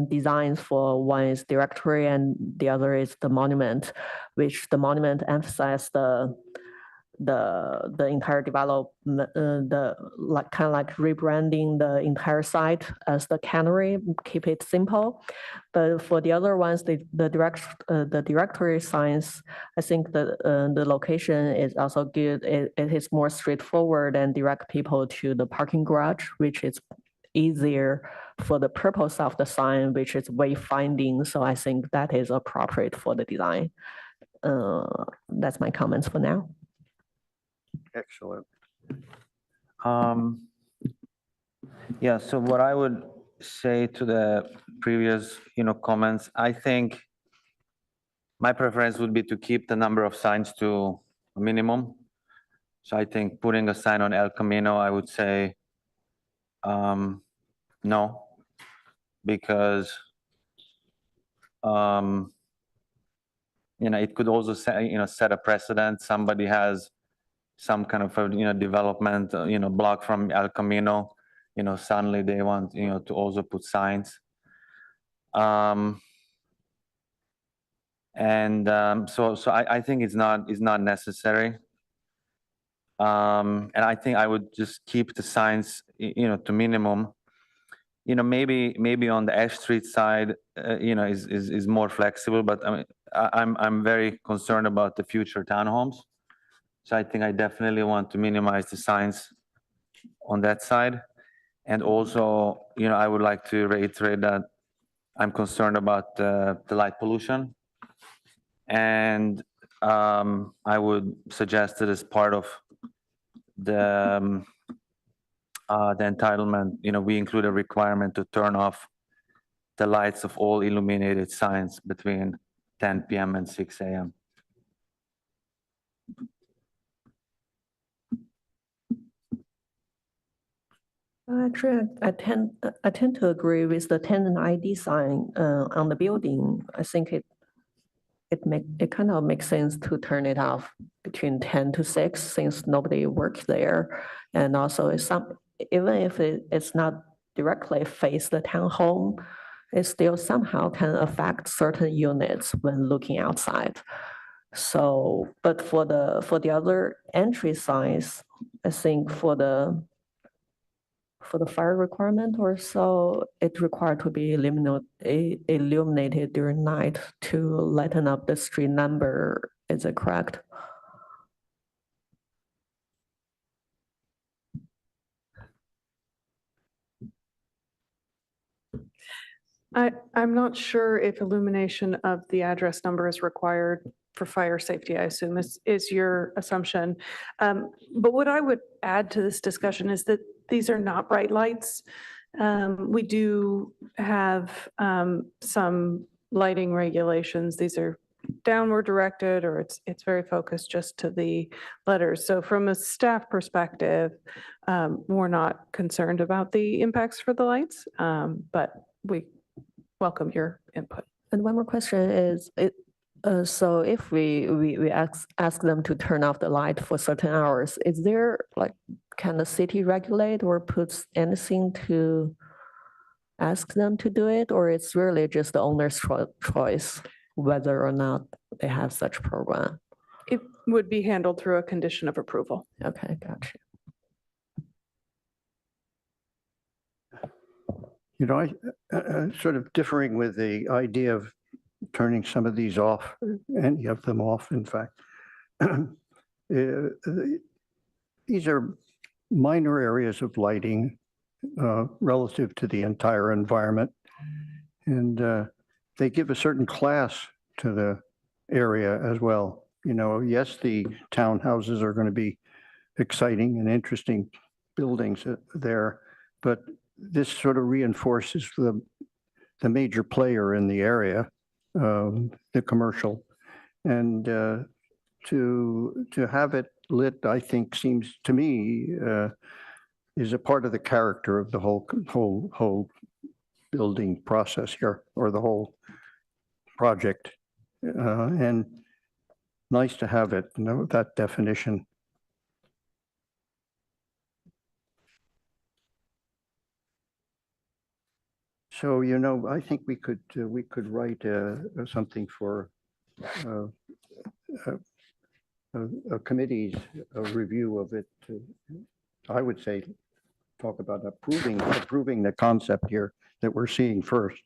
designs. For one is directory and the other is the monument, which the monument emphasize the entire development, the like kind of like rebranding the entire site as the cannery, keep it simple. But for the other ones, the directory signs, I think the location is also good. It is more straightforward and direct people to the parking garage, which is easier for the purpose of the sign, which is wayfinding. So I think that is appropriate for the design. That's my comments for now. Excellent. Yeah, so what I would say to the previous, comments, I think my preference would be to keep the number of signs to a minimum. So I think putting a sign on El Camino, I would say no, because it could also set a precedent. Somebody has some kind of development block from El Camino, suddenly they want to also put signs. So I think it's not necessary. And I think I would just keep the signs to minimum. Maybe on the Ash Street side is more flexible, but I mean I'm very concerned about the future townhomes. So I think I definitely want to minimize the signs on that side. And also, I would like to reiterate that I'm concerned about the light pollution. And I would suggest that as part of the entitlement, we include a requirement to turn off the lights of all illuminated signs between 10 p.m. and 6 a.m. Actually, I tend to agree with the tenant ID sign on the building. I think it kind of makes sense to turn it off between 10 to 6 since nobody works there. And also even if it's not directly face the townhome, it still somehow can affect certain units when looking outside. So, but for the other entry signs, I think for the fire requirement or so, it's required to be illuminated during night to lighten up the street number. Is it correct? I'm not sure if illumination of the address number is required for fire safety, I assume is your assumption. But what I would add to this discussion is that these are not bright lights. We do have some lighting regulations. These are downward directed, or it's very focused just to the letters. So from a staff perspective, we're not concerned about the impacts for the lights, but we welcome your input. And one more question is, so if we ask them to turn off the light for certain hours, is there like, can the city regulate or puts anything to ask them to do it, or it's really just the owner's choice whether or not they have such program? It would be handled through a condition of approval. Okay, gotcha. I sort of differing with the idea of turning some of these off, any of them off, in fact. These are minor areas of lighting relative to the entire environment. And they give a certain class to the area as well. Yes, the townhouses are going to be exciting and interesting buildings there, but this sort of reinforces the major player in the area, the commercial. And to have it lit, I think seems to me is a part of the character of the whole building process here, or the whole project. And nice to have it, that definition. So, I think we could write something for a committee's review of it. I would say, talk about approving the concept here that we're seeing first.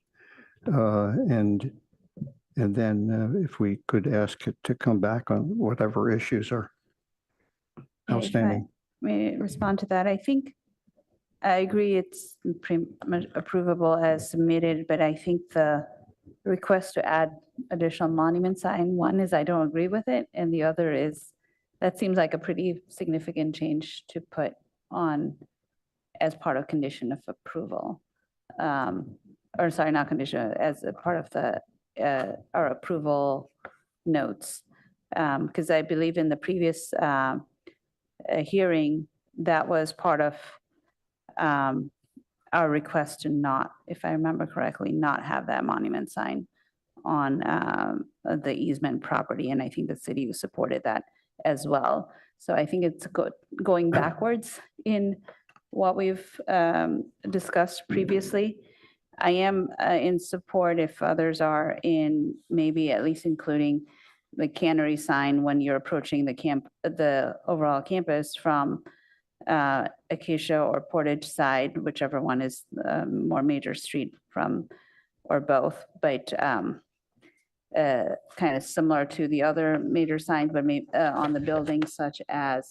And then if we could ask it to come back on whatever issues are outstanding. May I respond to that? I think I agree it's pretty much approvable as submitted, but I think the request to add additional monument sign, one is I don't agree with it, and the other is that seems like a pretty significant change to put on as part of condition of approval. Or sorry, not condition, as a part of the our approval notes. Because I believe in the previous hearing, that was part of our request to not, if I remember correctly, not have that monument sign on the easement property. And I think the city supported that as well. So I think it's going backwards in what we've discussed previously. I am in support, if others are, in maybe at least including the cannery sign when you're approaching the overall campus from Acacia or Portage side, whichever one is more major street from, or both, but kind of similar to the other major signs, but maybe on the building, such as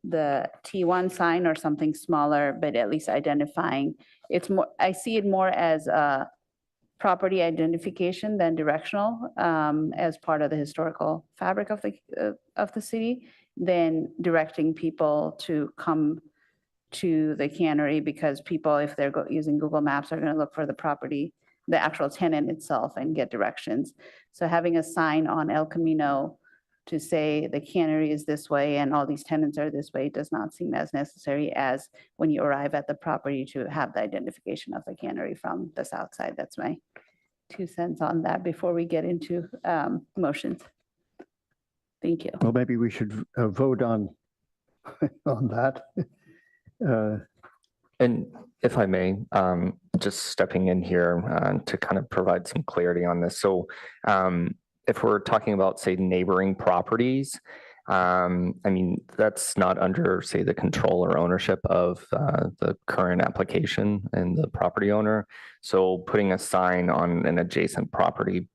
the T1 sign or something smaller, but at least identifying. It's more, I see it more as a property identification than directional, as part of the historical fabric of the city, than directing people to come to the cannery, because people, if they're using Google Maps, are going to look for the property, the actual tenant itself, and get directions. So having a sign on El Camino to say the cannery is this way and all these tenants are this way does not seem as necessary as when you arrive at the property to have the identification of the cannery from the south side. That's my 2 cents on that before we get into motions. Thank you. Well, maybe we should vote on that. And if I may, just stepping in here to kind of provide some clarity on this. So if we're talking about, say, neighboring properties, I mean, that's not under, say, the control or ownership of the current application and the property owner. So putting a sign on an adjacent property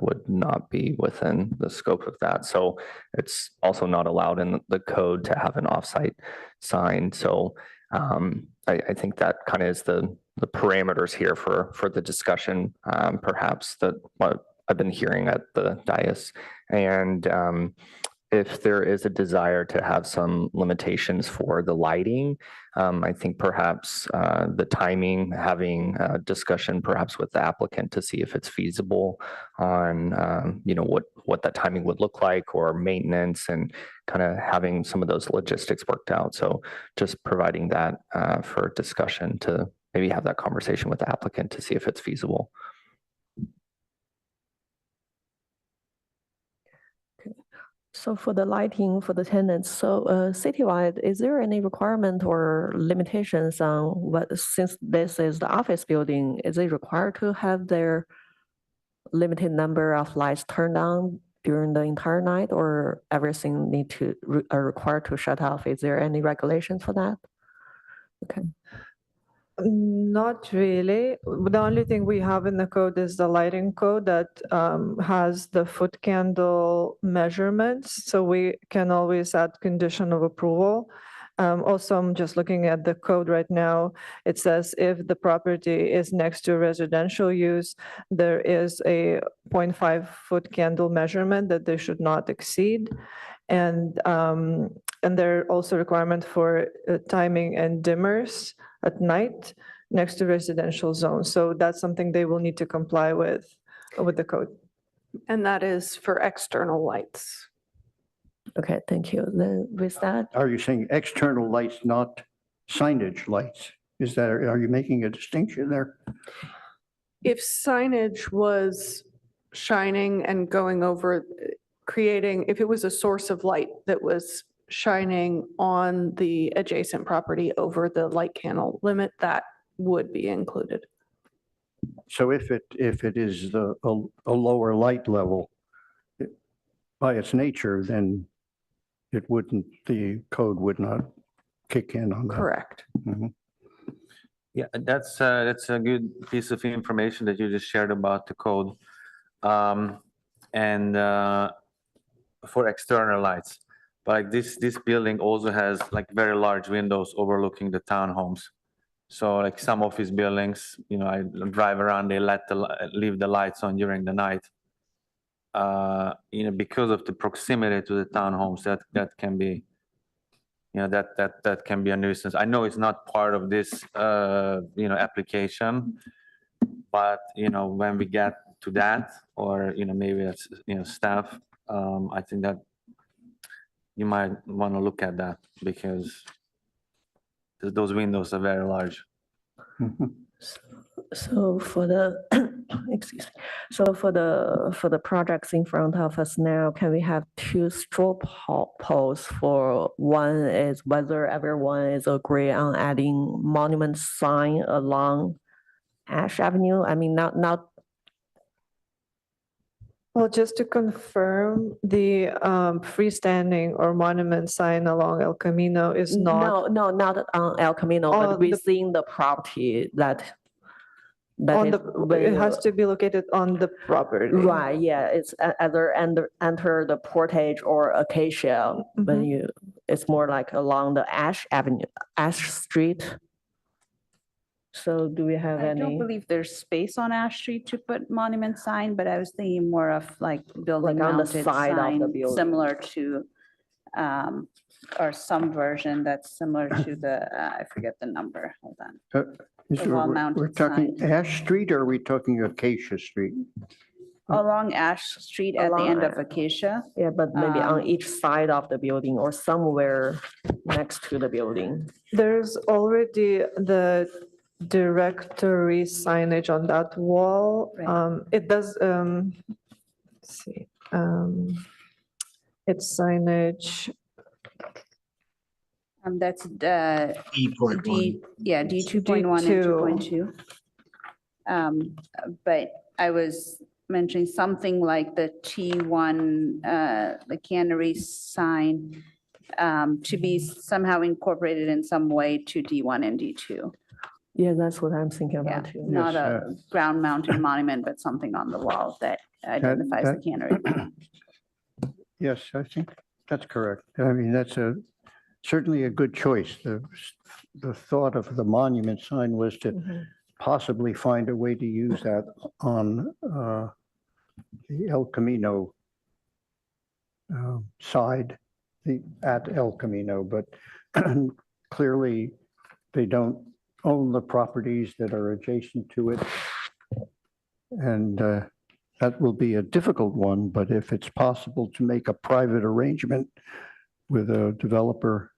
would not be within the scope of that. So it's also not allowed in the code to have an offsite sign. So I think that kind of is the parameters here for the discussion, perhaps that what I've been hearing at the dais. And if there is a desire to have some limitations for the lighting, I think perhaps the timing, having a discussion perhaps with the applicant to see if it's feasible on, what that timing would look like, or maintenance, and kind of having some of those logistics worked out. So just providing that for discussion to maybe have that conversation with the applicant to see if it's feasible. So for the lighting for the tenants, so citywide, is there any requirement or limitations on what, since this is the office building, is it required to have their limited number of lights turned on during the entire night, or everything need to are required to shut off? Is there any regulations for that? Okay. Not really. The only thing we have in the code is the lighting code that has the foot candle measurements. So we can always add condition of approval. Also, I'm just looking at the code right now. It says if the property is next to residential use, there is a 0.5 foot candle measurement that they should not exceed. And there are also requirements for timing and dimmers at night next to residential zones. So that's something they will need to comply with the code. And that is for external lights. Okay, thank you. Then with that, Are you saying external lights, not signage lights? Are you making a distinction there? If signage was shining and going over, creating, if it was a source of light that was shining on the adjacent property over the light candle limit, that would be included. So if it is a lower light level, by its nature, then the code would not kick in on that. Correct. Mhm. Yeah, that's a good piece of information that you just shared about the code. And for external lights, but like this building also has like very large windows overlooking the townhomes. So like some office buildings, you know, I drive around, they leave the lights on during the night. You know, because of the proximity to the townhomes, that can be, you know, that can be a nuisance. I know it's not part of this, you know, application, but you know, when we get to that, or you know, maybe that's, you know, staff, I think that you might want to look at that because those windows are very large. Mhm. So for the, excuse me, so for the projects in front of us now, can we have two straw polls for one is whether everyone is agree on adding monument sign along Ash Avenue? I mean, not Well, just to confirm, the freestanding or monument sign along El Camino is not no, not on El Camino, On but the- within the property that on is the, when it you- has to be located on the property. Right, yeah, it's either enter the Portage or Acacia, when Mhm. it's more like along the Ash Avenue, Ash Street. So do we have I don't any, believe there's space on Ash Street to put monument sign, but I was thinking more of like building on the mounted side of the sign, building. similar to, or some version that's similar to the, I forget the number, hold on. Is The there- wall-mounted we're talking sign. Ash Street or are we talking Acacia Street? Along Ash Street at the Along end of Ash. Acacia. yeah, but maybe on Um, each side of the building or somewhere next to the building? There's already the directory signage on that wall. Right. It does, let's see, it's signage, That's the E.1. D, yeah, D 2.1 and D2. 2.2. But I was mentioning something like the T1, the cannery sign, to be somehow incorporated in some way to D1 and D2. Yeah, that's what I'm thinking Yeah, about too. not Yes, a ground mounted monument, but something on the wall that identifies the that- cannery. Yes, I think that's correct. I mean, that's certainly a good choice. The thought of the monument sign was to possibly find a way to use that on the El Camino side, at El Camino, but clearly they don't own the properties that are adjacent to it. And that will be a difficult one, but if it's possible to make a private arrangement with a developer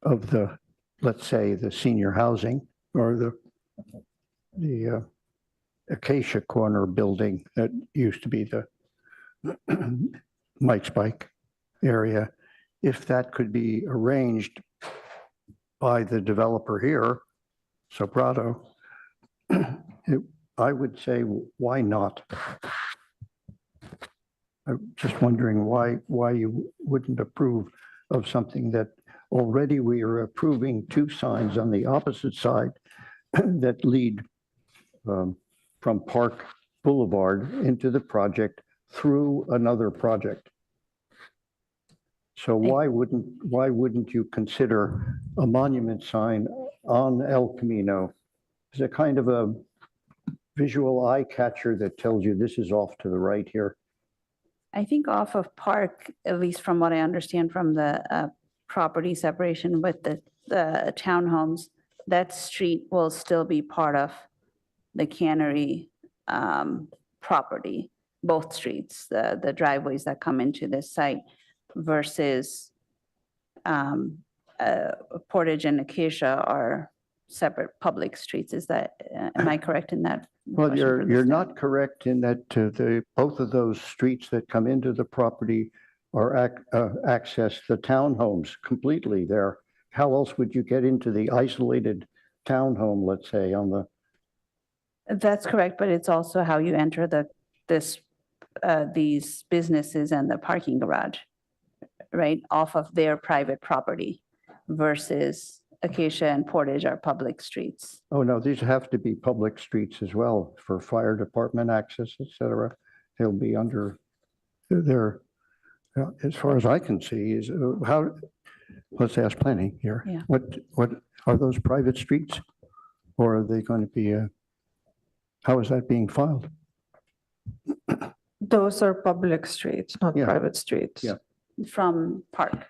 of the, let's say, the senior housing or the Acacia Corner building that used to be the Mike's Bike area, if that could be arranged by the developer here, Sobrato, I would say, why not? I'm just wondering why you wouldn't approve of something that already we are approving two signs on the opposite side that lead from Park Boulevard into the project through another project. So why wouldn't you consider a monument sign on El Camino as a kind of a visual eye catcher that tells you this is off to the right here? I think off of Park, at least from what I understand from the property separation with the townhomes, that street will still be part of the cannery property, both streets, the driveways that come into this site versus Portage and Acacia are separate public streets. Is that, am I correct in that? Well, question for the you're staff? not correct in that both of those streets that come into the property are access the townhomes completely there. How else would you get into the isolated townhome, let's say, on the, That's correct, but it's also how you enter these businesses and the parking garage, right, off of their private property versus Acacia and Portage are public streets. oh, no, these have to be public streets as well for fire department access, et cetera. They'll be under their, as far as I can see, is how, let's ask planning here. Yeah. What are those private streets? Or are they going to be, how is that being filed? Those are public streets, not Yeah. private streets. Yeah. From Park.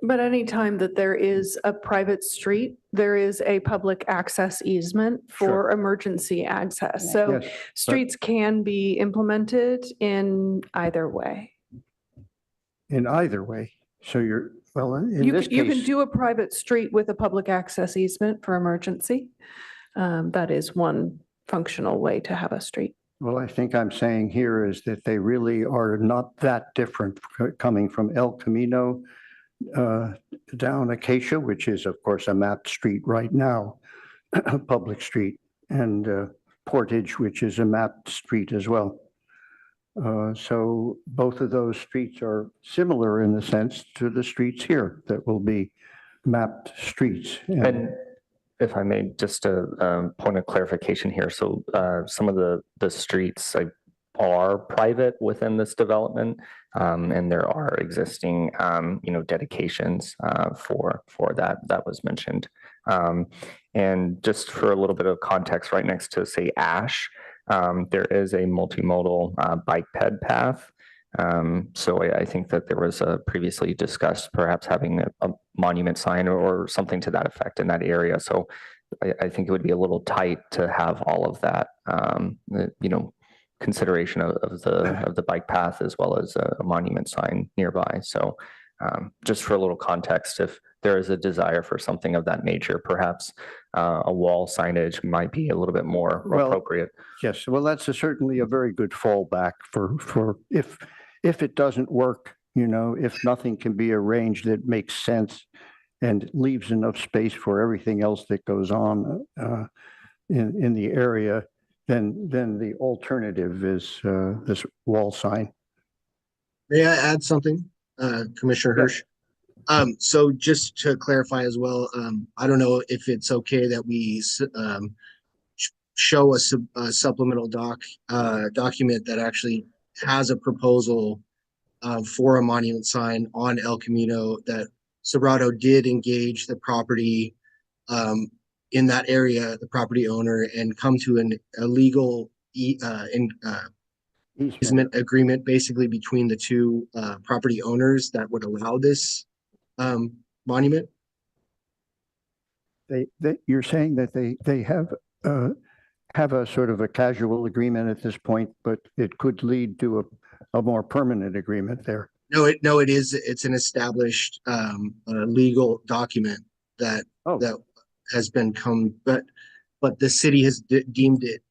But anytime that there is a private street, there is a public access easement for emergency access. So Yes, streets can be implemented in either way. in either way. So you're, well, in You this can, you can case, do a private street with a public access easement for emergency. That is one functional way to have a street. well, I think I'm saying here is that they really are not that different coming from El Camino down Acacia, which is of course a mapped street right now, a public street, and Portage, which is a mapped street as well. So both of those streets are similar in the sense to the streets here that will be mapped streets. And if I may, just a point of clarification here. So some of the streets are private within this development, and there are existing, dedications for that was mentioned. And just for a little bit of context, right next to, say, Ash, there is a multimodal bike ped path. So I think that there was previously discussed perhaps having a monument sign or something to that effect in that area. So I think it would be a little tight to have all of that, consideration of the bike path as well as a monument sign nearby. So just for a little context, if there is a desire for something of that nature, perhaps a wall signage might be a little bit more Well, appropriate. yes, well, that's certainly a very good fallback for if it doesn't work, if nothing can be arranged that makes sense and leaves enough space for everything else that goes on in the area, then the alternative is this wall sign. May I add something, Commissioner Hirsch? So just to clarify as well, I don't know if it's okay that we show a supplemental document that actually has a proposal for a monument sign on El Camino, that Sobrado did engage the property in that area, the property owner, and come to a legal easement agreement basically between the two property owners that would allow this monument. You're saying that they have a sort of a casual agreement at this point, but it could lead to a more permanent agreement there. No, it is. It's an established legal document that has been but the city has deemed it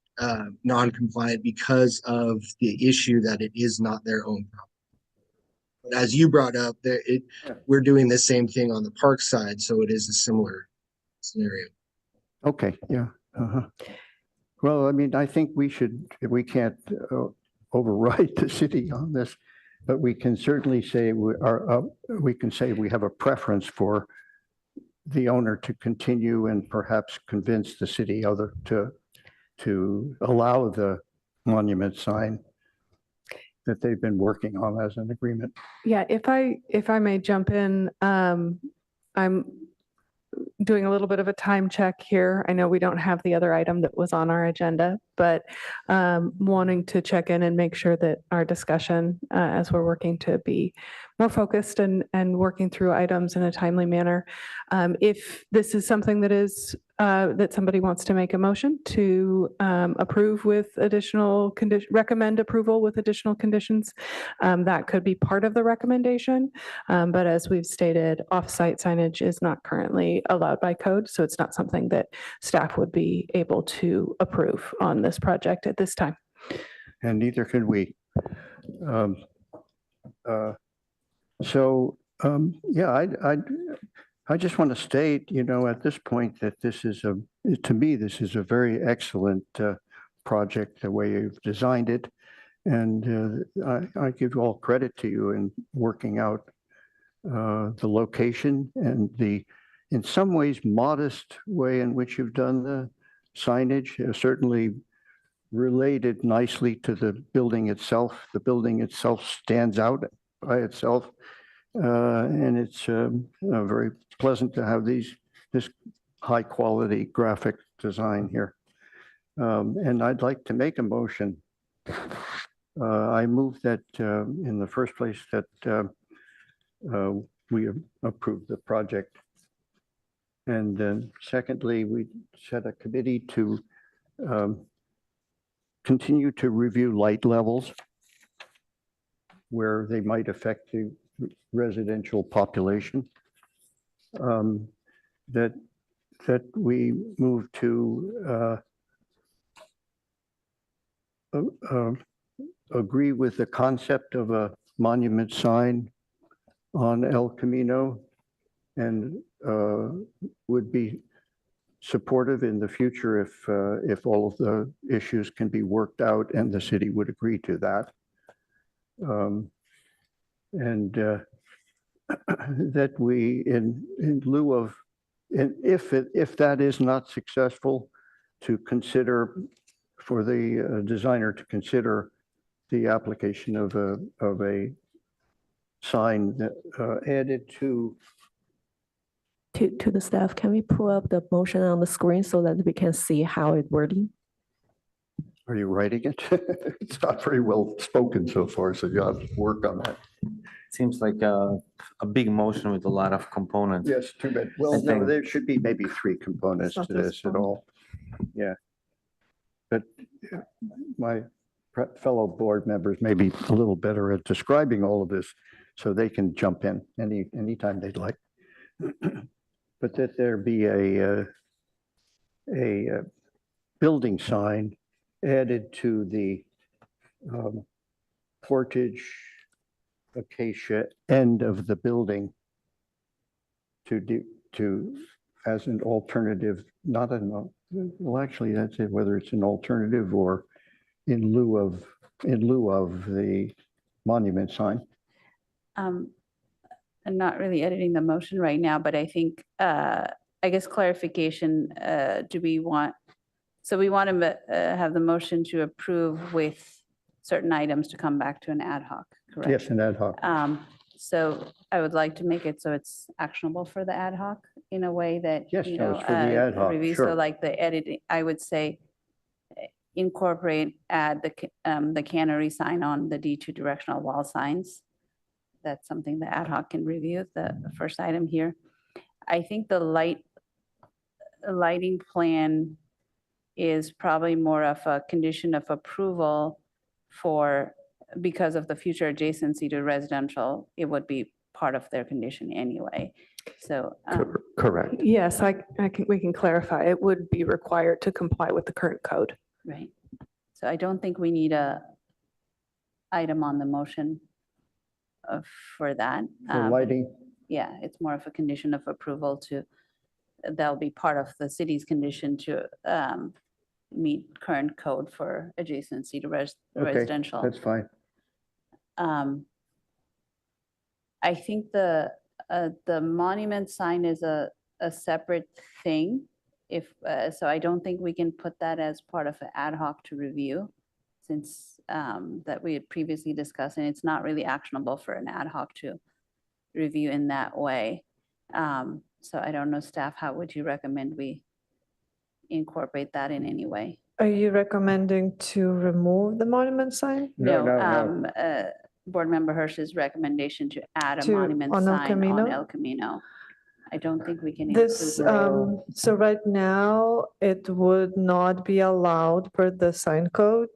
non-compliant because of the issue that it is not their own property. But as you brought up, we're doing the same thing on the park side, so it is a similar scenario. Okay, yeah. Well, I mean, I think we can't override the city on this, but we can certainly say we have a preference for the owner to continue and perhaps convince the city to allow the monument sign that they've been working on as an agreement. Yeah, if I may jump in, I'm doing a little bit of a time check here. I know we don't have the other item that was on our agenda, but wanting to check in and make sure that our discussion, as we're working to be more focused and working through items in a timely manner, if this is something that is that somebody wants to make a motion to approve with additional condition, recommend approval with additional conditions. That could be part of the recommendation. But as we've stated, off-site signage is not currently allowed by code, so it's not something that staff would be able to approve on this project at this time. And neither could we. Yeah, I just want to state, at this point that this is to me, this is a very excellent project, the way you've designed it. And I give all credit to you in working out the location and the, in some ways, modest way in which you've done the signage, certainly related nicely to the building itself. The building itself stands out by itself. And it's very pleasant to have this high quality graphic design here. And I'd like to make a motion. I move that in the first place that we approve the project. And then secondly, we set a committee to continue to review light levels where they might affect the residential population. That we move to agree with the concept of a monument sign on El Camino and would be supportive in the future if all of the issues can be worked out and the city would agree to that. And that we, in lieu of, and if that is not successful, to consider for the designer to consider the application of a sign that added to the staff, can we pull up the motion on the screen so that we can see how it's wording? Are you writing it? It's not very well spoken so far, so you have to work on that. Seems like a big motion with a lot of components. Yes, too bad. Well, no, there should be maybe 3 components to this at all. Yeah. But my fellow board members may be a little better at describing all of this, so they can jump in anytime they'd like. But that there be a building sign added to the Portage Acacia end of the building to as an alternative, not an, well, actually, that's it, whether it's an alternative or in lieu of the monument sign. I'm not really editing the motion right now, but I think, I guess clarification, do we want, so we want to have the motion to approve with certain items to come back to an ad hoc, correct? Yes, an ad hoc. So I would like to make it so it's actionable for the ad hoc in a way that, Yes, you no, know, it's for the ad hoc, review. sure. So like the editing, I would say add the cannery sign on the D2 directional wall signs. That's something the ad hoc can review, the first item here. I think the lighting plan is probably more of a condition of approval because of the future adjacency to residential, it would be part of their condition anyway. So. Correct. Yes, we can clarify. It would be required to comply with the current code. Right. So I don't think we need a item on the motion for that. For lighting, Yeah, it's more of a condition of approval that'll be part of the city's condition to meet current code for adjacency to residential. that's fine. I think the monument sign is a separate thing. So I don't think we can put that as part of an ad hoc to review, since that we had previously discussed, and it's not really actionable for an ad hoc to review in that way. So I don't know, staff, how would you recommend we incorporate that in any way? Are you recommending to remove the monument sign? No. Board Member Hirsch's recommendation to add a To- monument on El sign on Camino? El Camino. I don't think we can include. This, so right now, it would not be allowed per the sign code.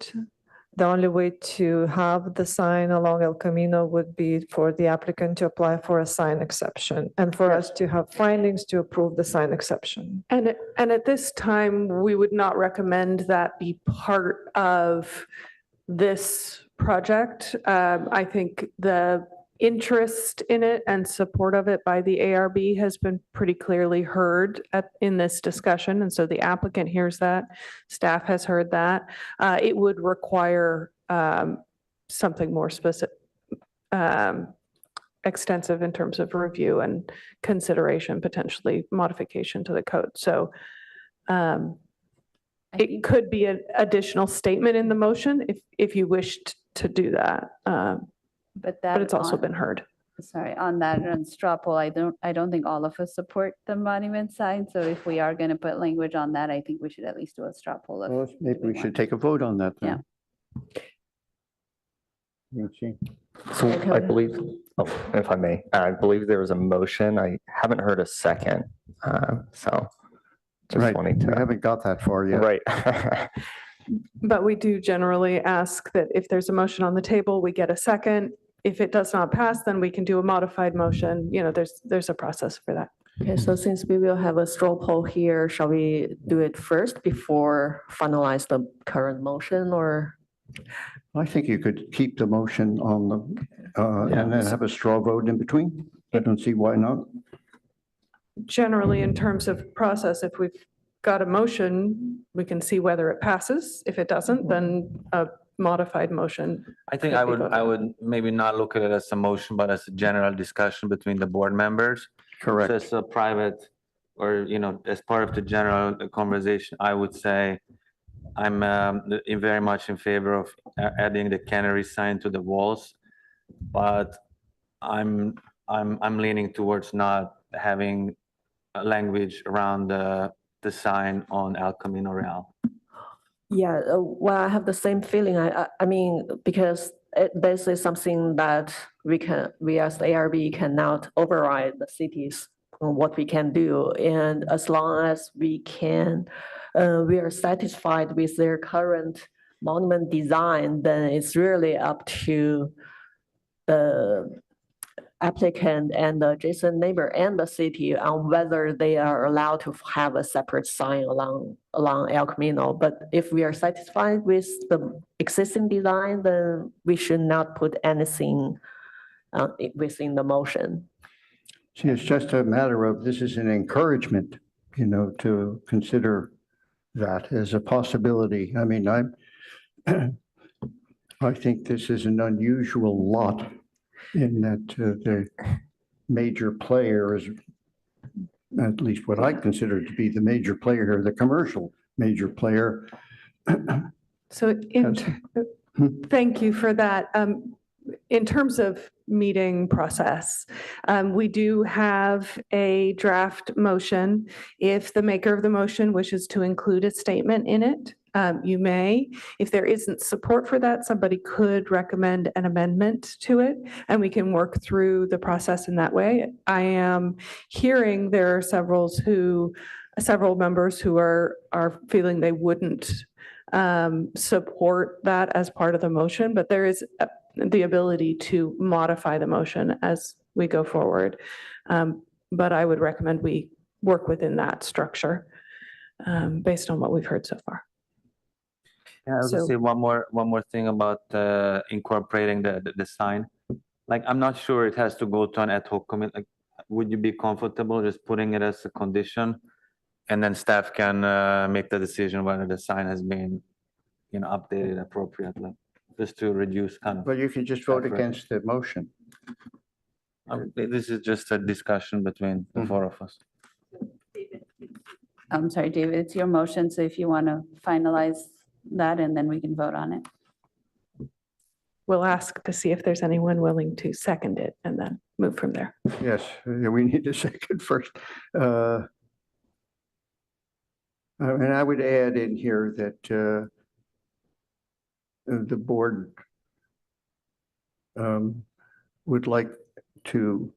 The only way to have the sign along El Camino would be for the applicant to apply for a sign exception and for us to have findings to approve the sign exception. And at this time, we would not recommend that be part of this project. I think the interest in it and support of it by the ARB has been pretty clearly heard in this discussion. And so the applicant hears that, staff has heard that. It would require something more specific, extensive in terms of review and consideration, potentially modification to the code. So it could be an additional statement in the motion if you wished to do that. But it's also been heard. Sorry, on that, on straw poll, I don't think all of us support the monument sign. So if we are going to put language on that, I think we should at least do a straw poll. Well, maybe we should take a vote on that then. Yeah. So I believe, if I may, I believe there was a motion. I haven't heard a second. So just Right, wanting we to, haven't got that far yet. right. But we do generally ask that if there's a motion on the table, we get a second. If it does not pass, then we can do a modified motion. You know, there's a process for that. Okay, so since we will have a straw poll here, shall we do it first before finalize the current motion or? I think you could keep the motion on the, and then have a straw vote in between. I don't see why not. Generally, in terms of process, if we've got a motion, we can see whether it passes. If it doesn't, then a modified motion. I think could I be would, voted I on. would maybe not look at it as a motion, but as a general discussion between the board members. So Correct. it's a private, or, as part of the general conversation, I would say I'm very much in favor of adding the cannery sign to the walls. But I'm leaning towards not having a language around the sign on El Camino Real. Yeah, well, I have the same feeling. I mean, because this is something that we as the ARB cannot override the cities on what we can do. And as long as we are satisfied with their current monument design, then it's really up to the applicant and the adjacent neighbor and the city on whether they are allowed to have a separate sign along El Camino. But if we are satisfied with the existing design, then we should not put anything within the motion. See, it's just a matter of, this is an encouragement, to consider that as a possibility. I mean, I think this is an unusual lot in that the major player is, at least what I consider to be the major player here, the commercial major player. So thank you for that. In terms of meeting process, we do have a draft motion. If the maker of the motion wishes to include a statement in it, you may. If there isn't support for that, somebody could recommend an amendment to it, and we can work through the process in that way. I am hearing there are several members who are feeling they wouldn't support that as part of the motion, but there is the ability to modify the motion as we go forward. But I would recommend we work within that structure based on what we've heard so far. Yeah, I was gonna say one more thing about incorporating the sign. Like, I'm not sure it has to go to an ad hoc committee. Like, would you be comfortable just putting it as a condition? And then staff can make the decision whether the sign has been, updated appropriately, just to reduce kind of. But you can just vote effort. against the motion. This is just a discussion between the four of us. I'm sorry, David, it's your motion. So if you want to finalize that, and then we can vote on it. We'll ask to see if there's anyone willing to second it and then move from there. Yes, we need a second first. And I would add in here that the board would like to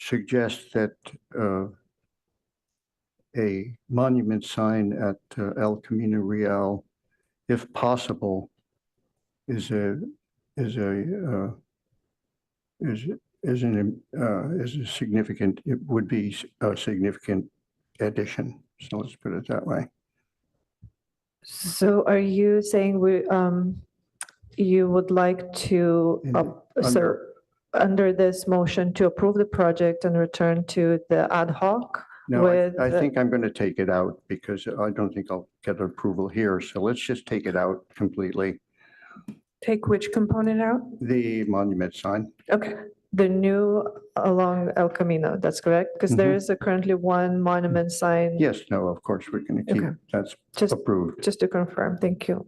suggest that a monument sign at El Camino Real, if possible, is a significant, it would be a significant addition. So let's put it that way. So are you saying you would like to, sir, under this motion to approve the project and return to the ad hoc? No, with I the- think I'm going to take it out because I don't think I'll get approval here. So let's just take it out completely. Take which component out? The monument sign. Okay, the new along El Camino, that's correct? Because there is currently one monument sign. Yes, no, of course, we're going to keep, Okay. that's Just, approved. just to confirm, thank you.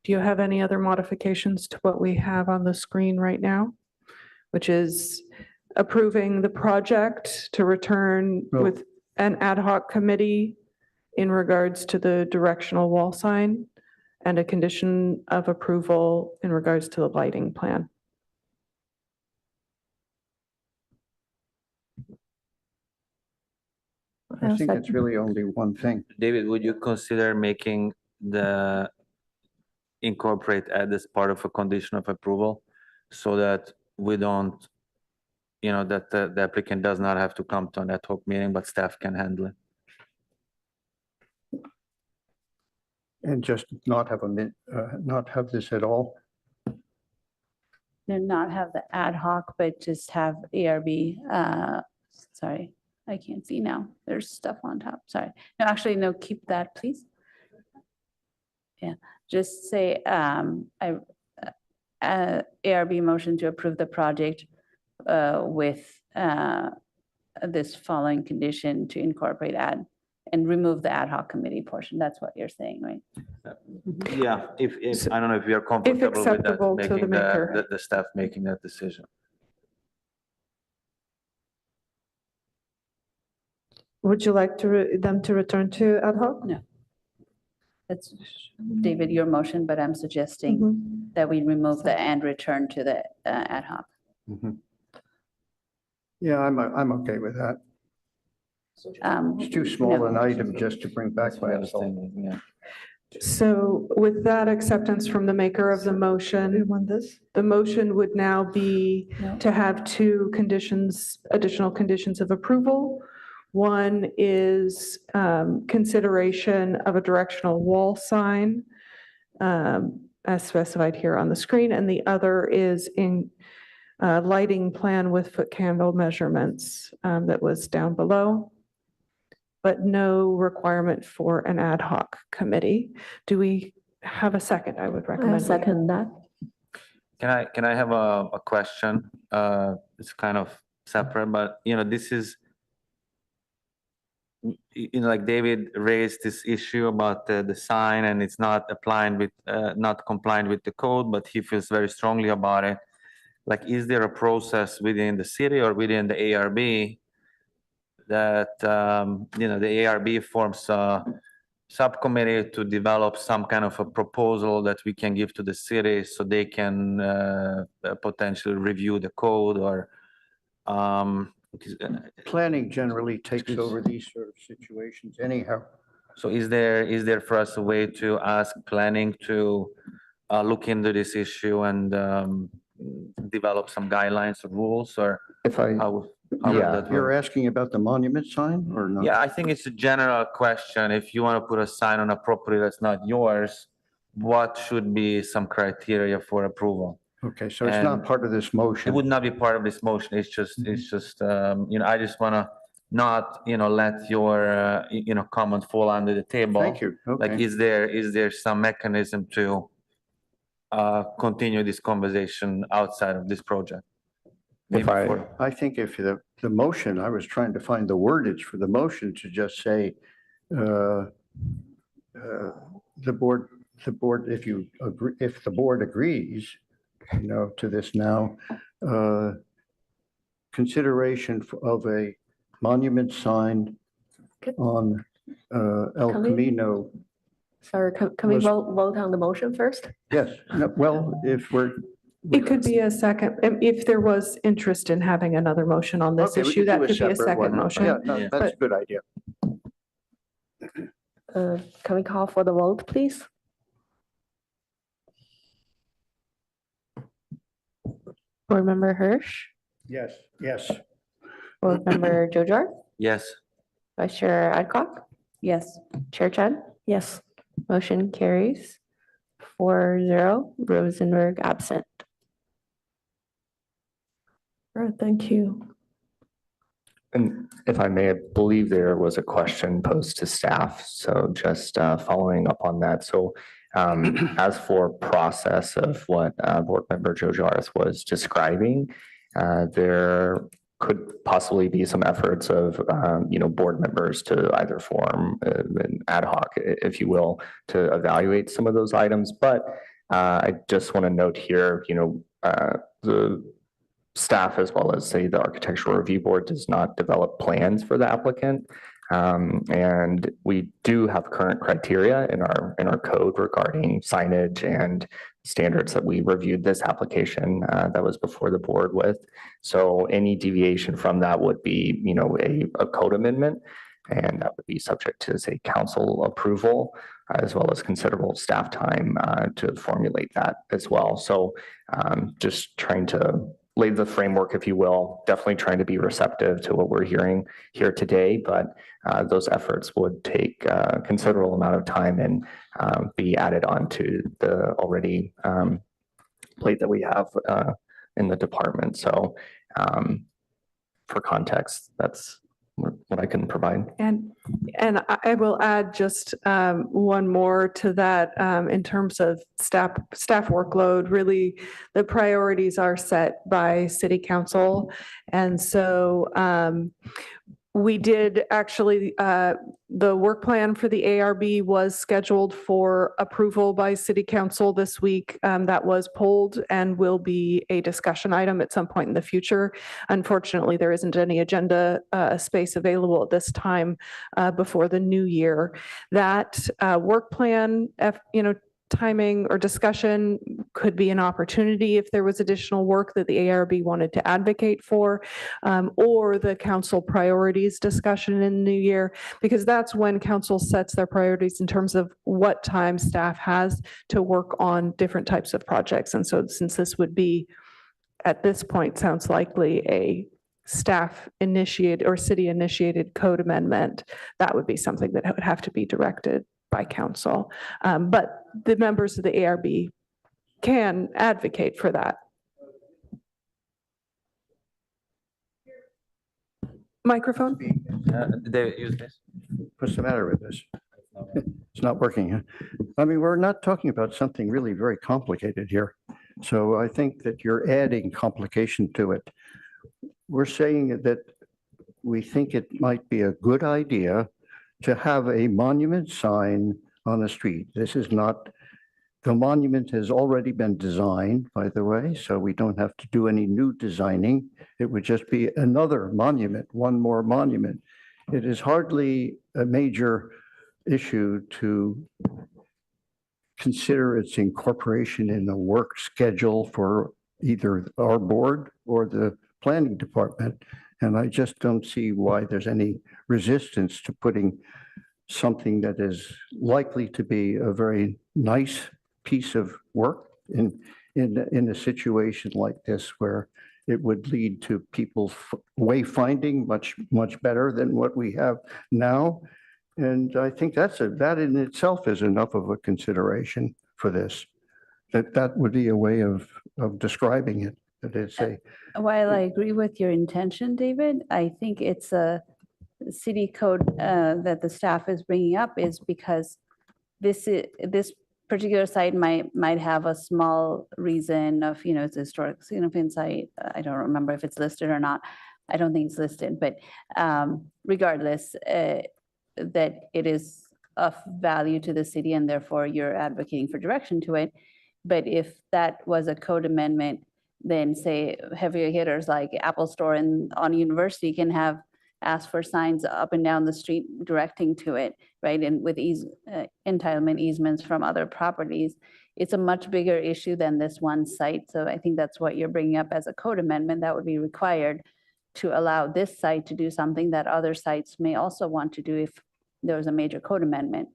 Do you have any other modifications to what we have on the screen right now? Which is approving the project to return Well- with an ad hoc committee in regards to the directional wall sign and a condition of approval in regards to the lighting plan. I think it's really only one thing. David, would you consider making the incorporate add as part of a condition of approval so that we don't, that the applicant does not have to come to an ad hoc meeting, but staff can handle it? And just not have not have this at all. Do not have the ad hoc, but just have ARB, sorry, I can't see now. There's stuff on top, sorry. No, actually, no, keep that, please. Yeah, just say, ARB motion to approve the project with this following condition to incorporate add and remove the ad hoc committee portion. That's what you're saying, right? Yeah, if, I don't know if we are comfortable with that, acceptable to the making maker. the staff making that decision. Would you like them to return to ad hoc? No. That's, David, your motion, but I'm suggesting Mhm. that we remove the and return to the ad hoc. Mhm. Yeah, I'm okay with that. It's too small no. an item just to bring back by My itself. understanding, yeah. So with that acceptance from the maker of the You motion, want this? the motion would now be No. to have two conditions, additional conditions of approval. One is consideration of a directional wall sign as specified here on the screen, and the other is in lighting plan with foot candle measurements that was down below, but no requirement for an ad hoc committee. Do we have a second? I would I recommend. we- second that. Can I have a question? It's kind of separate, but this is, like David raised this issue about the sign and it's not applying with, not compliant with the code, but he feels very strongly about it. Like, is there a process within the city or within the ARB that, the ARB forms a subcommittee to develop some kind of a proposal that we can give to the city so they can potentially review the code or, Planning generally takes over these sort of situations anyhow. so is there for us a way to ask planning to look into this issue and develop some guidelines or rules, or If I, how would Yeah. that You're work? asking about the monument sign or not? Yeah, I think it's a general question. If you want to put a sign on a property that's not yours, what should be some criteria for approval? Okay, so it's not And part of this It motion. would not be part of this motion. It's just, I just want to not, let your, comment fall under the table. Thank you. Like, Okay. is there some mechanism to continue this conversation outside of this project? If Maybe I- for- I think if the motion, I was trying to find the wordage for the motion to just say, the board, if you agree, if the board agrees, to this now, consideration of a monument sign on El Can we- Camino. Sorry, can we Was- vote on the motion first? Yes, no, well, if we're, It could be a second, if there was interest in having another motion on this Okay, we issue, could that do could be a separate second one. motion. Yeah, no, Yeah. that's a good idea. Can we call for the vote, please? Board Member Hirsch, Yes, yes. Board Member Jojar, Yes. Vice Chair Adcock, Yes. Chair Chad, Yes. motion carries 4-0, Rosenberg absent. All right, thank you. And if I may, I believe there was a question posed to staff, so just following up on that. So as for process of what Board Member Joe Jaris was describing, there could possibly be some efforts of, board members to either form an ad hoc, if you will, to evaluate some of those items. But I just want to note here, the staff as well as say the Architectural Review Board does not develop plans for the applicant. And we do have current criteria in our code regarding signage and standards that we reviewed this application that was before the board with. So any deviation from that would be, a code amendment, and that would be subject to say council approval as well as considerable staff time to formulate that as well. So just trying to lay the framework, if you will, definitely trying to be receptive to what we're hearing here today, but those efforts would take a considerable amount of time and be added on to the already plate that we have in the department. So for context, that's what I can provide. And I will add just one more to that in terms of staff workload. Really, the priorities are set by city council. And so we did actually, the work plan for the ARB was scheduled for approval by city council this week. That was pulled and will be a discussion item at some point in the future. Unfortunately, there isn't any agenda space available at this time before the new year. That work plan, timing or discussion could be an opportunity if there was additional work that the ARB wanted to advocate for, or the council priorities discussion in the new year, because that's when council sets their priorities in terms of what time staff has to work on different types of projects. And so since this would be, at this point, sounds likely a staff initiated or city initiated code amendment, that would be something that would have to be directed by council. But the members of the ARB can advocate for that. Microphone? David, use this. What's the matter with this? It's not working. Huh? I mean, we're not talking about something really very complicated here. So I think that you're adding complication to it. We're saying that we think it might be a good idea to have a monument sign on the street. This is not, the monument has already been designed, by the way, so we don't have to do any new designing. It would just be another monument, one more monument. It is hardly a major issue to consider its incorporation in the work schedule for either our board or the planning department. And I just don't see why there's any resistance to putting something that is likely to be a very nice piece of work in a situation like this, where it would lead to people wayfinding much better than what we have now. And I think that in itself is enough of a consideration for this. That would be a way of describing it. That it's a While I agree with your intention, David, I think it's a city code that the staff is bringing up is because this particular site might have a small reason of, it's a historic significant site. I don't remember if it's listed or not. I don't think it's listed, but regardless, that it is of value to the city and therefore you're advocating for direction to it. But if that was a code amendment, then say heavier hitters like Apple Store on University can have ask for signs up and down the street directing to it, right? And with entitlement easements from other properties, it's a much bigger issue than this one site. So I think that's what you're bringing up as a code amendment that would be required to allow this site to do something that other sites may also want to do if there was a major code amendment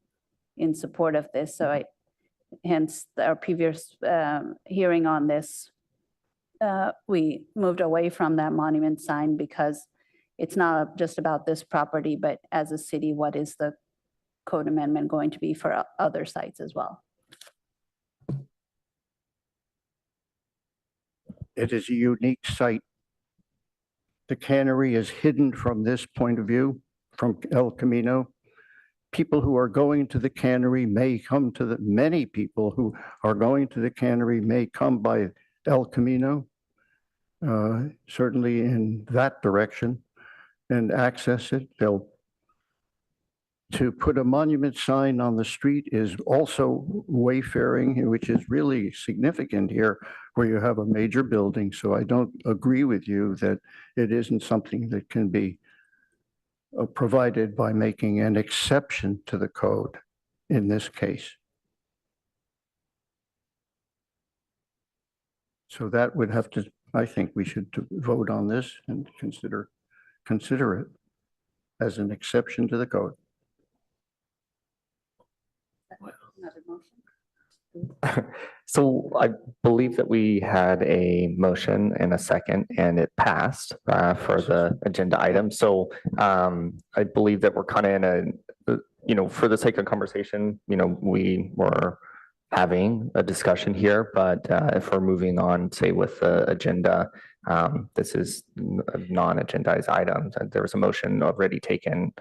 in support of this. So hence our previous hearing on this, we moved away from that monument sign because it's not just about this property, but as a city, what is the code amendment going to be for other sites as well? It is a unique site. The cannery is hidden from this point of view, from El Camino. People who are going to the cannery may come to the, many people who are going to the cannery may come by El Camino, certainly in that direction, and access it. To put a monument sign on the street is also wayfaring, which is really significant here, where you have a major building. So I don't agree with you that it isn't something that can be provided by making an exception to the code in this case. So that would have to, I think we should vote on this and consider it as an exception to the code. Another motion? So I believe that we had a motion and a second, and it passed for the agenda item. So I believe that we're kind of in a, for the sake of conversation, we were having a discussion here, but if we're moving on, say with the agenda, this is a non-agendized item. There was a motion already taken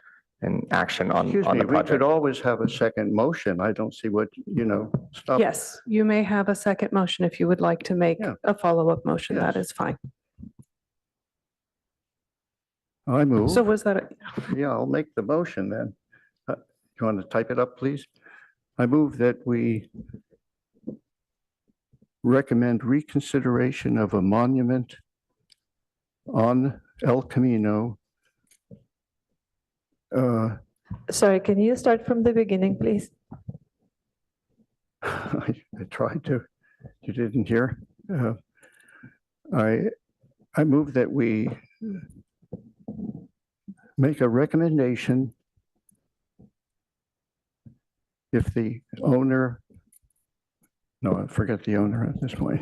and action on Excuse the me, we could project. always have a second motion. I don't see what, stop. Yes, you may have a second motion if you would like to make Yeah. a follow-up motion. That Yes. is fine. I move. So was that, Yeah, I'll make the motion then. You want to type it up, please? I move that we recommend reconsideration of a monument on El Camino. Sorry, can you start from the beginning, please? I tried to, you didn't hear? I move that we make a recommendation if the owner, no, forget the owner at this point,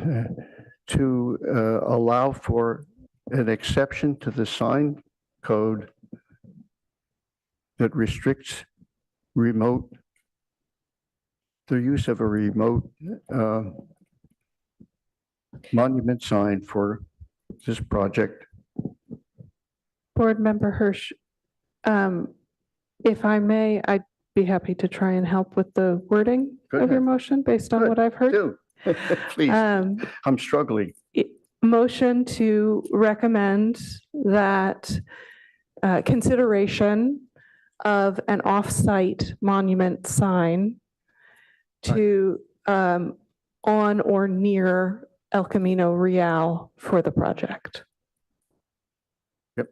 to allow for an exception to the sign code that restricts the use of a remote monument sign for this project. Board Member Hirsch, if I may, I'd be happy to try and help with the wording Go of your ahead. motion based on Good. what I've heard. Do, please, I'm struggling. Motion to recommend that consideration of an off-site monument sign to on or near El Camino Real for the project. Yep.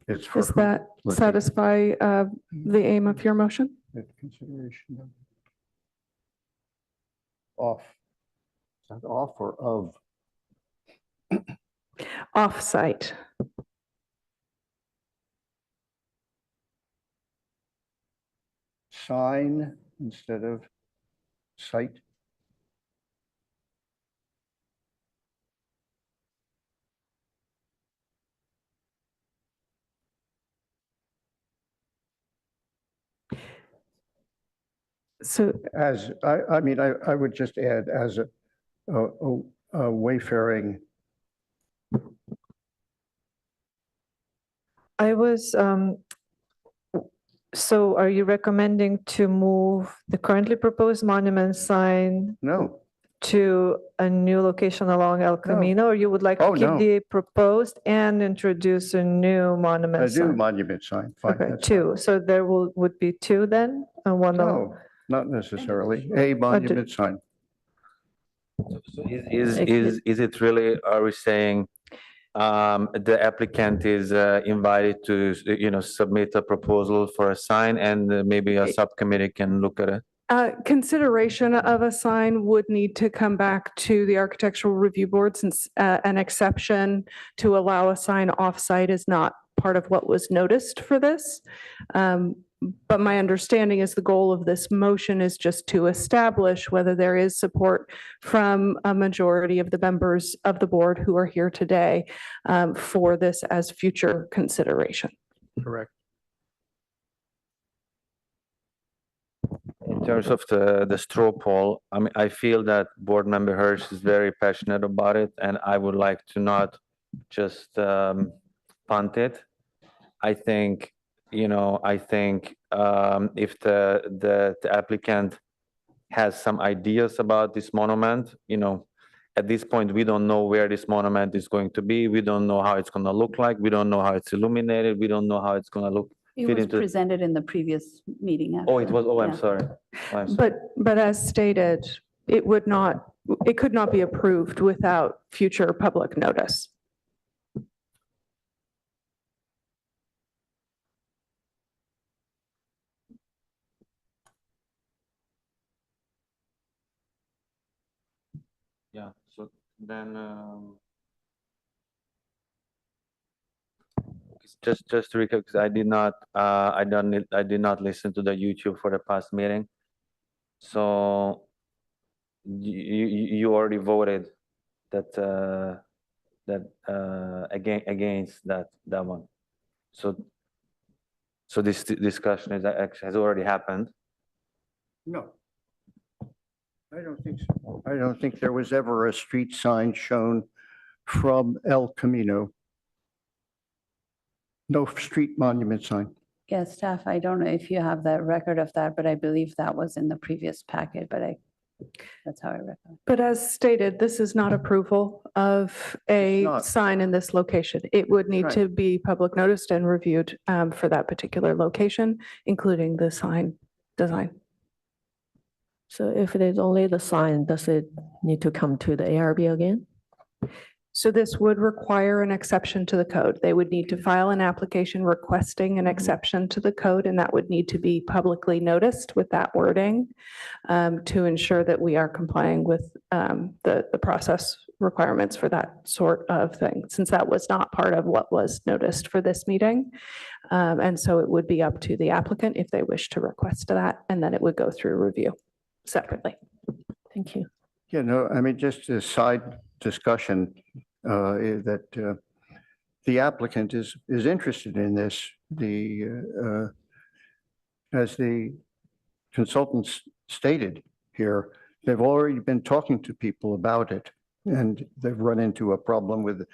It's for Does who? that Let's see. satisfy the aim of your motion? Consideration of off. Is that off or of? Off-site. Sign instead of site? So As, I mean, I would just add as a wayfaring. I was, so are you recommending to move the currently proposed monument sign No, to a new location along El Camino? Or you would like to Oh, keep no. the proposed and introduce a new a monument new sign? monument sign, fine. Okay, that's two. So there would be two then? And one, fine. Not necessarily. A monument sign. So is it really, are we saying the applicant is invited to, submit a proposal for a sign and maybe a subcommittee can look at it? Consideration of a sign would need to come back to the Architectural Review Board since an exception to allow a sign off-site is not part of what was noticed for this. But my understanding is the goal of this motion is just to establish whether there is support from a majority of the members of the board who are here today for this as future consideration. Correct. In terms of the straw poll, I mean, I feel that board member Hirsch is very passionate about it, and I would like to not just punt it. I think, if the applicant has some ideas about this monument, at this point, we don't know where this monument is going to be. We don't know how it's going to look like. We don't know how it's illuminated. We don't know how it's going to look. It fit was into- presented in the previous meeting. Oh, it was, Yeah. I'm sorry. I'm sorry. But as stated, it could not be approved without future public notice. Yeah, so then, just to recap, because I did not listen to the YouTube for the past meeting. So you already voted that, against that one. So this discussion has already happened. No. I don't think so. I don't think there was ever a street sign shown from El Camino. No street monument sign. Yeah, staff, I don't know if you have that record of that, but I believe that was in the previous packet, but that's how I read it. But as stated, this is not approval of a not. sign in this location. It would need Right. to be public noticed and reviewed for that particular location, including the sign design. So if it is only the sign, does it need to come to the ARB again? So this would require an exception to the code. They would need to file an application requesting an exception to the code, and that would need to be publicly noticed with that wording to ensure that we are complying with the process requirements for that sort of thing, since that was not part of what was noticed for this meeting. And so it would be up to the applicant if they wish to request that, and then it would go through review separately. Thank you. Yeah, no, I mean, just a side discussion that the applicant is interested in this. As the consultants stated here, they've already been talking to people about it, and they've run into a problem with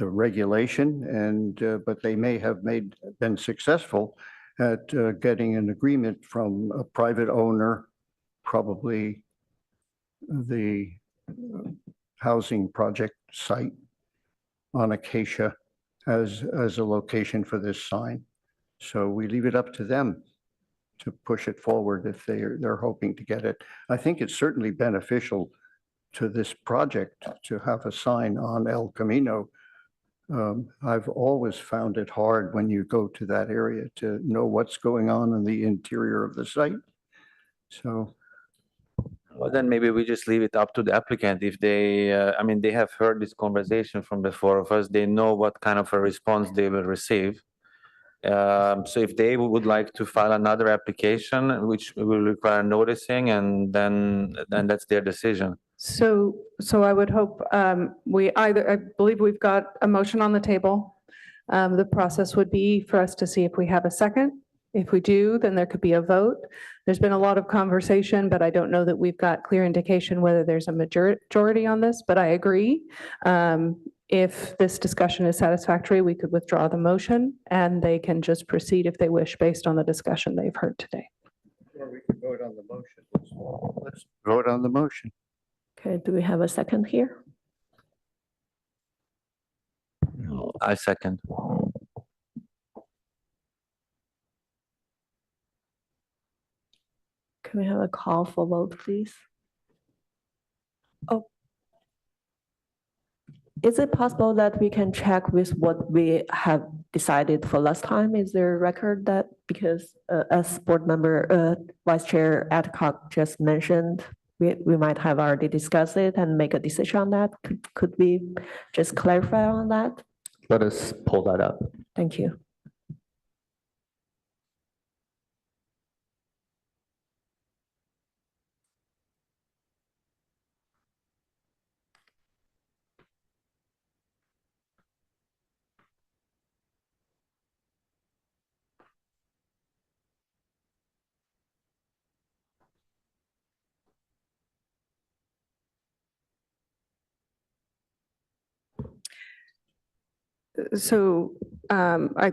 the regulation, but they may have been successful at getting an agreement from a private owner, probably the housing project site on Acacia as a location for this sign. So we leave it up to them to push it forward if they're hoping to get it. I think it's certainly beneficial to this project to have a sign on El Camino. I've always found it hard when you go to that area to know what's going on in the interior of the site. So Well, then maybe we just leave it up to the applicant. If they, they have heard this conversation from the four of us, they know what kind of a response they will receive. So if they would like to file another application, which will require noticing, and then that's their decision. So I would hope I believe we've got a motion on the table. The process would be for us to see if we have a second. If we do, then there could be a vote. There's been a lot of conversation, but I don't know that we've got clear indication whether there's a majority on this, but I agree. If this discussion is satisfactory, we could withdraw the motion and they can just proceed if they wish based on the discussion they've heard today. or we can vote on the motion. Let's vote on the motion. Okay, do we have a second here? I second. Can we have a call for vote, please? Oh. Is it possible that we can check with what we have decided for last time? Is there a record that, because as board member, Vice Chair Adcock just mentioned, we might have already discussed it and make a decision on that? Could we just clarify on that? Let us pull that up. Thank you. So I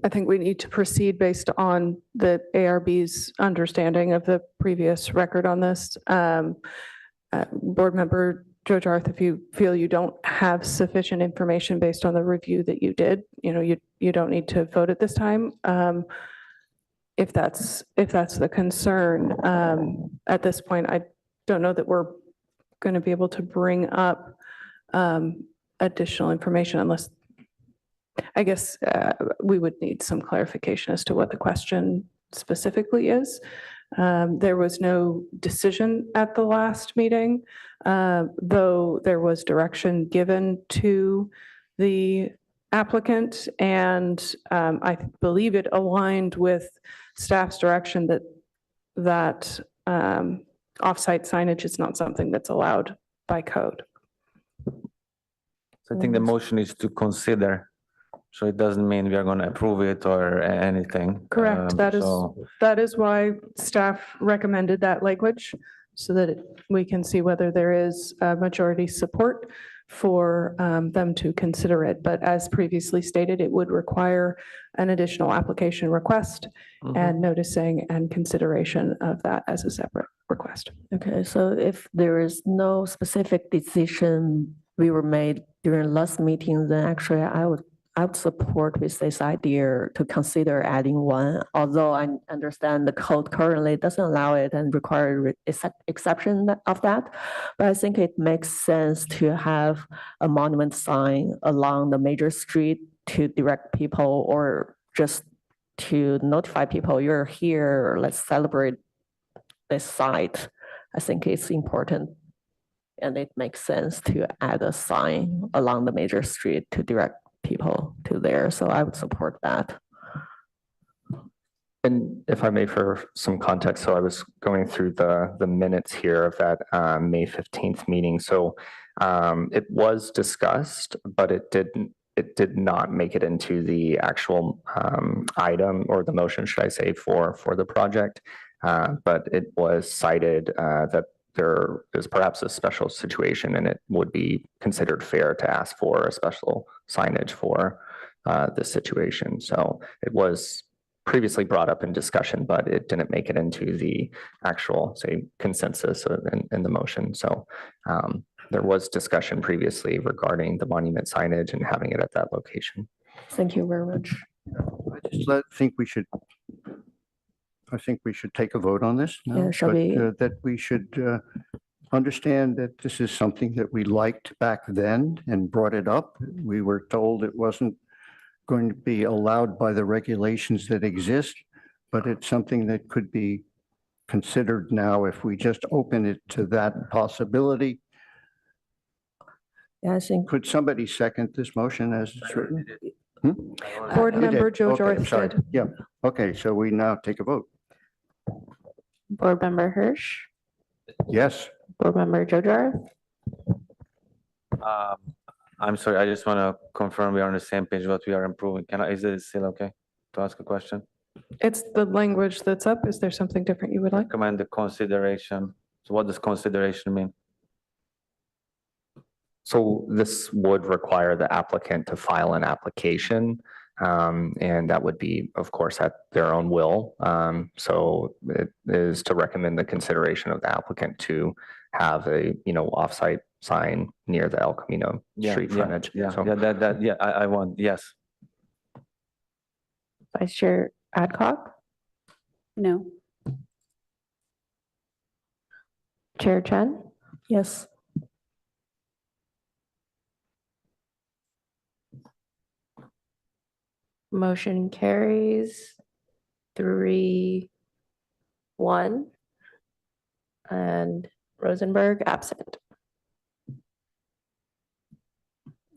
think we need to proceed based on the ARB's understanding of the previous record on this. Board Member Joe Jarth, if you feel you don't have sufficient information based on the review that you did, you don't need to vote at this time. If that's the concern, at this point, I don't know that we're going to be able to bring up additional information unless, I guess, we would need some clarification as to what the question specifically is. There was no decision at the last meeting, though there was direction given to the applicant, and I believe it aligned with staff's direction that offsite signage is not something that's allowed by code. So I think the motion is to consider. So it doesn't mean we are going to approve it or anything. Correct. That is why staff recommended that language, so that we can see whether there is majority support for them to consider it. But as previously stated, it would require an additional application request and noticing and consideration of that as a separate request. Okay, so if there is no specific decision we were made during last meeting, then actually I would support with this idea to consider adding one, although I understand the code currently doesn't allow it and require exception of that. But I think it makes sense to have a monument sign along the major street to direct people, or just to notify people you're here, let's celebrate this site. I think it's important. And it makes sense to add a sign along the major street to direct people to there. So I would support that. And if I may, for some context, so I was going through the minutes here of that May 15th meeting. So it was discussed, but it did not make it into the actual item, or the motion, should I say, for the project. But it was cited that there is perhaps a special situation, and it would be considered fair to ask for a special signage for this situation. So it was previously brought up in discussion, but it didn't make it into the actual, say, consensus in the motion. So there was discussion previously regarding the monument signage and having it at that location. Thank you very much. I think we should take a vote on this now. Yeah, shall but, we? that we should understand that this is something that we liked back then and brought it up. We were told it wasn't going to be allowed by the regulations that exist, but it's something that could be considered now if we just open it to that possibility. Yeah, I think. Could somebody second this motion as it's written? Board You did. Member Joe Okay, I'm Jarth sorry. did. Yeah, okay, so we now take a vote. Board Member Hirsch, Yes, Board Member Joe Jarth, I'm sorry, I just want to confirm we're on the same page, what we are improving. Is it still okay to ask a question? It's the language that's up. Is there something different you would like? Recommend the consideration. So what does consideration mean? So this would require the applicant to file an application, and that would be, of course, at their own will. So it is to recommend the consideration of the applicant to have a, offsite sign near the El Camino street frontage. Yeah, So- I want, yes. Vice Chair Adcock, No. Chair Chen? Yes. Motion carries 3-1. And Rosenberg absent.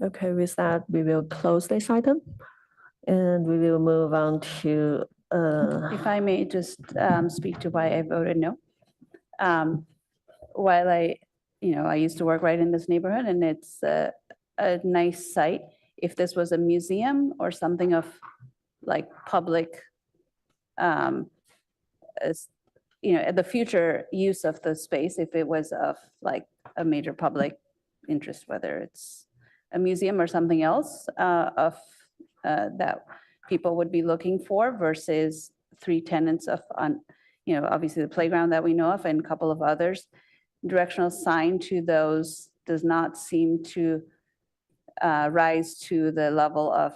Okay, with that, we will close this item. And we will move on to, If I may just speak to why I voted no. While I used to work right in this neighborhood and it's a nice site. If this was a museum or something of like public, the future use of the space, if it was of like a major public interest, whether it's a museum or something else of that people would be looking for versus 3 tenants of, obviously the playground that we know of and a couple of others. Directional sign to those does not seem to rise to the level of,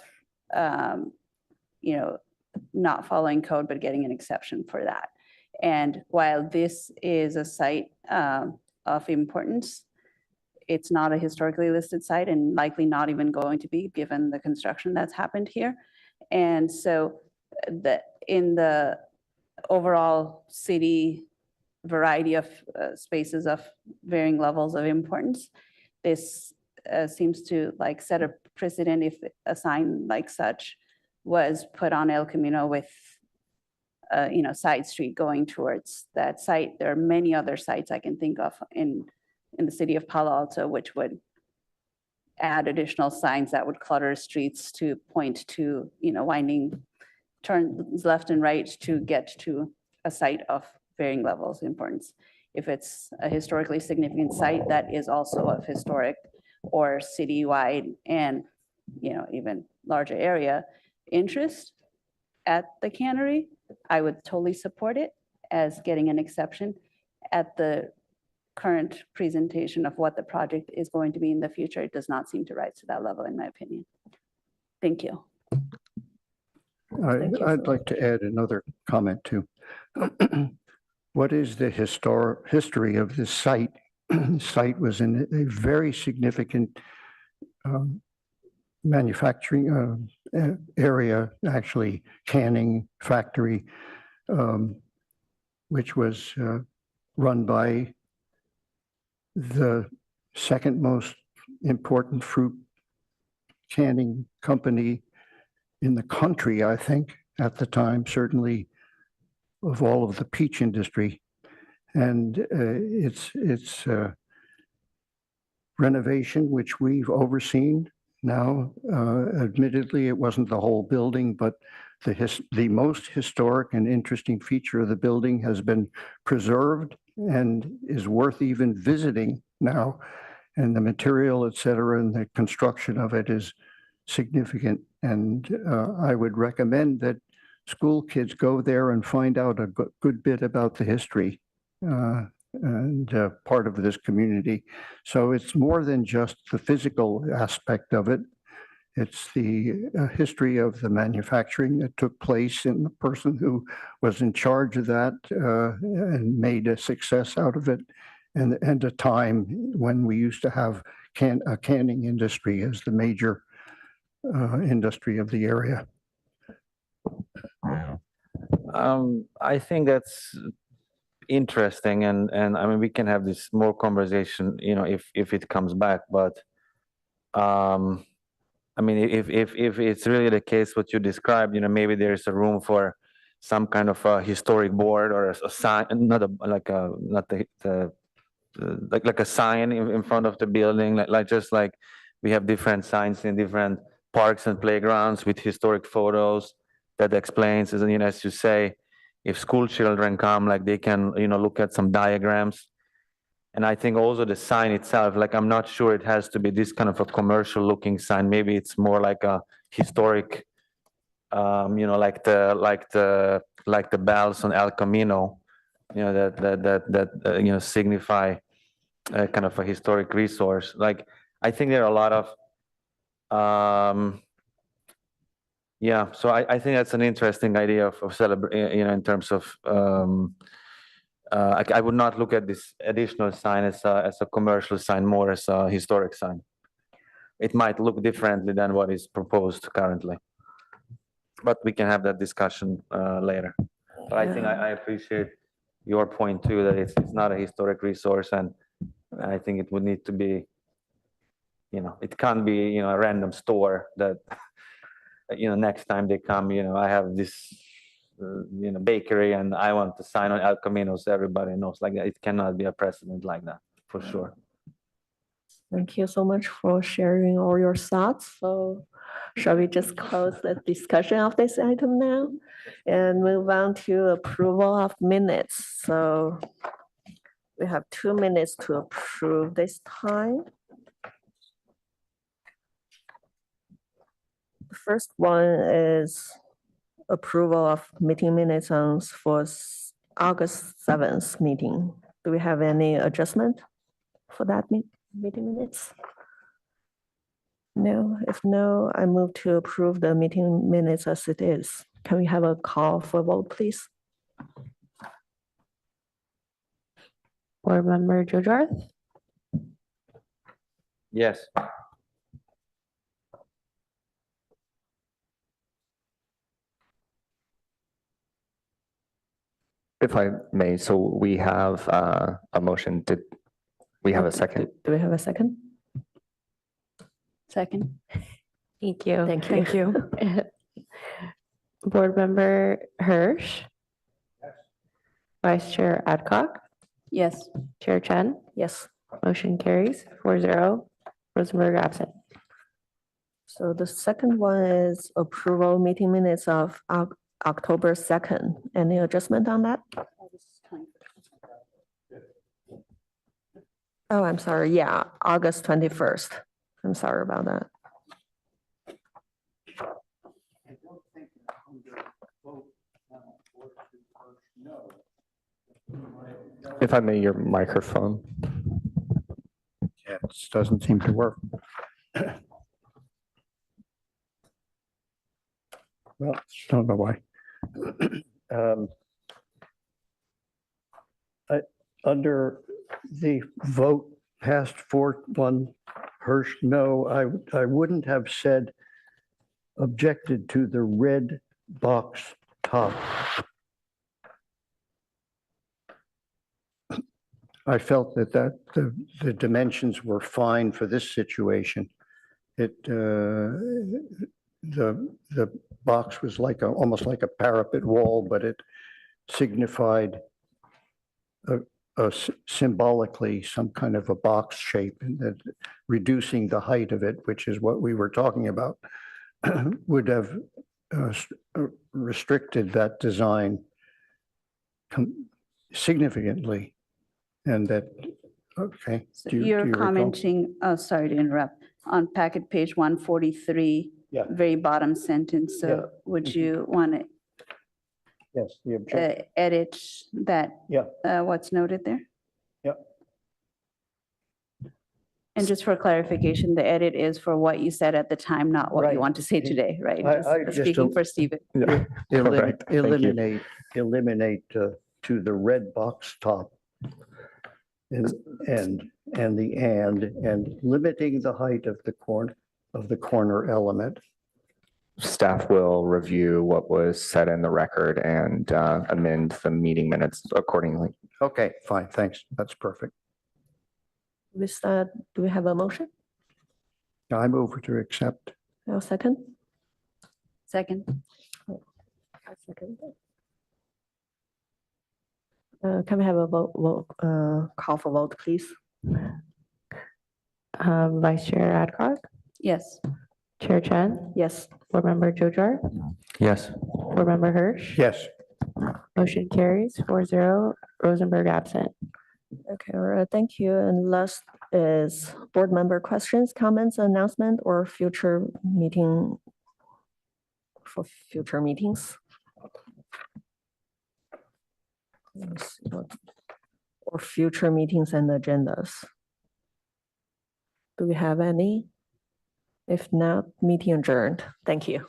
not following code, but getting an exception for that. And while this is a site of importance, it's not a historically listed site and likely not even going to be given the construction that's happened here. And so in the overall city variety of spaces of varying levels of importance, this seems to like set a precedent if a sign like such was put on El Camino with side street going towards that site. There are many other sites I can think of in the city of Palo Alto, which would add additional signs that would clutter streets to point to, winding turns left and right to get to a site of varying levels of importance. If it's a historically significant site that is also of historic or citywide and, even larger area interest at the cannery, I would totally support it as getting an exception. At the current presentation of what the project is going to be in the future, it does not seem to rise to that level, in my opinion. Thank you. I'd like to add another comment too. What is the history of this site? The site was in a very significant manufacturing area, actually canning factory, which was run by the second most important fruit canning company in the country, I think, at the time, certainly of all of the peach industry. And its renovation, which we've overseen now, admittedly, it wasn't the whole building, but the most historic and interesting feature of the building has been preserved and is worth even visiting now. And the material, et cetera, and the construction of it is significant. And I would recommend that school kids go there and find out a good bit about the history and part of this community. So it's more than just the physical aspect of it. It's the history of the manufacturing that took place and the person who was in charge of that and made a success out of it. And a time when we used to have a canning industry as the major industry of the area. I think that's interesting, and I mean we can have this more conversation, if it comes back. But I mean, if it's really the case what you described, maybe there's a room for some kind of a historic board or a sign, not a sign in front of the building, like we have different signs in different parks and playgrounds with historic photos that explains, and as you say, if school children come, like they can, look at some diagrams. And I think also the sign itself, like I'm not sure it has to be this kind of a commercial looking sign. Maybe it's more like a historic, like the bells on El Camino, that signify kind of a historic resource. Like I think there are a lot of so I think that's an interesting idea of celebrating, in terms of I would not look at this additional sign as a commercial sign, more as a historic sign. It might look differently than what is proposed currently. But we can have that discussion later. But I think I appreciate your point too, that it's not a historic resource, and I think it would need to be, it can't be, a random store that, next time they come, I have this, bakery and I want to sign on El Camino, so everybody knows like that. It cannot be a precedent like that, for sure. Thank you so much for sharing all your thoughts. So shall we just close the discussion of this item now and move on to approval of minutes? So we have 2 minutes to approve this time. The first one is approval of meeting minutes for August 7th meeting. Do we have any adjustment for that meeting minutes? No, if no, I move to approve the meeting minutes as it is. Can we have a call for vote, please? Board Member Jojarth, Yes. If I may, so we have a motion. Did we have a second? Do we have a second? Second. thank you. Thank you. Board Member Hirsch. Vice Chair Adcock, Yes. Chair Chen, Yes. motion carries 4-0. Rosenberg absent. So the second one is approval meeting minutes of October 2nd. Any adjustment on that? Oh, I'm sorry. Yeah, August 21st. I'm sorry about that. If I may, your microphone. Yeah, it doesn't seem to work. Well, don't know why. Under the vote passed 4-1 Hirsch, no, I wouldn't have said objected to the red box top. I felt that the dimensions were fine for this situation. The box was like almost like a parapet wall, but it signified symbolically some kind of a box shape, and that reducing the height of it, which is what we were talking about, would have restricted that design significantly. And that, okay. So do you you're recall? commenting, oh, sorry to interrupt, on packet page 143, Yeah. very bottom sentence. So Yeah. would you want to Yes, the objection. edit that? Yeah. What's noted there? Yeah. And just for clarification, the edit is for what you said at the time, not what Right. you want to say today, right? I Just just speaking for Stephen. Yeah. Correct. Thank you. Eliminate to the red box top. And limiting the height of the corner element. Staff will review what was said in the record and amend the meeting minutes accordingly. Okay, fine, thanks. That's perfect. With that, do we have a motion? I move to accept. A second? Second. Can we have a call for vote, please? Vice Chair Adcock, Yes. Chair Chen, Yes. Board Member Jojarth, Yes. Board Member Hirsch. Yes. Motion carries 4-0. Rosenberg absent. Okay, all right, thank you. And last is board member questions, comments, announcement, or future meeting for future meetings. Let's see or future meetings and agendas. Do we have any? If not, meeting adjourned. Thank you.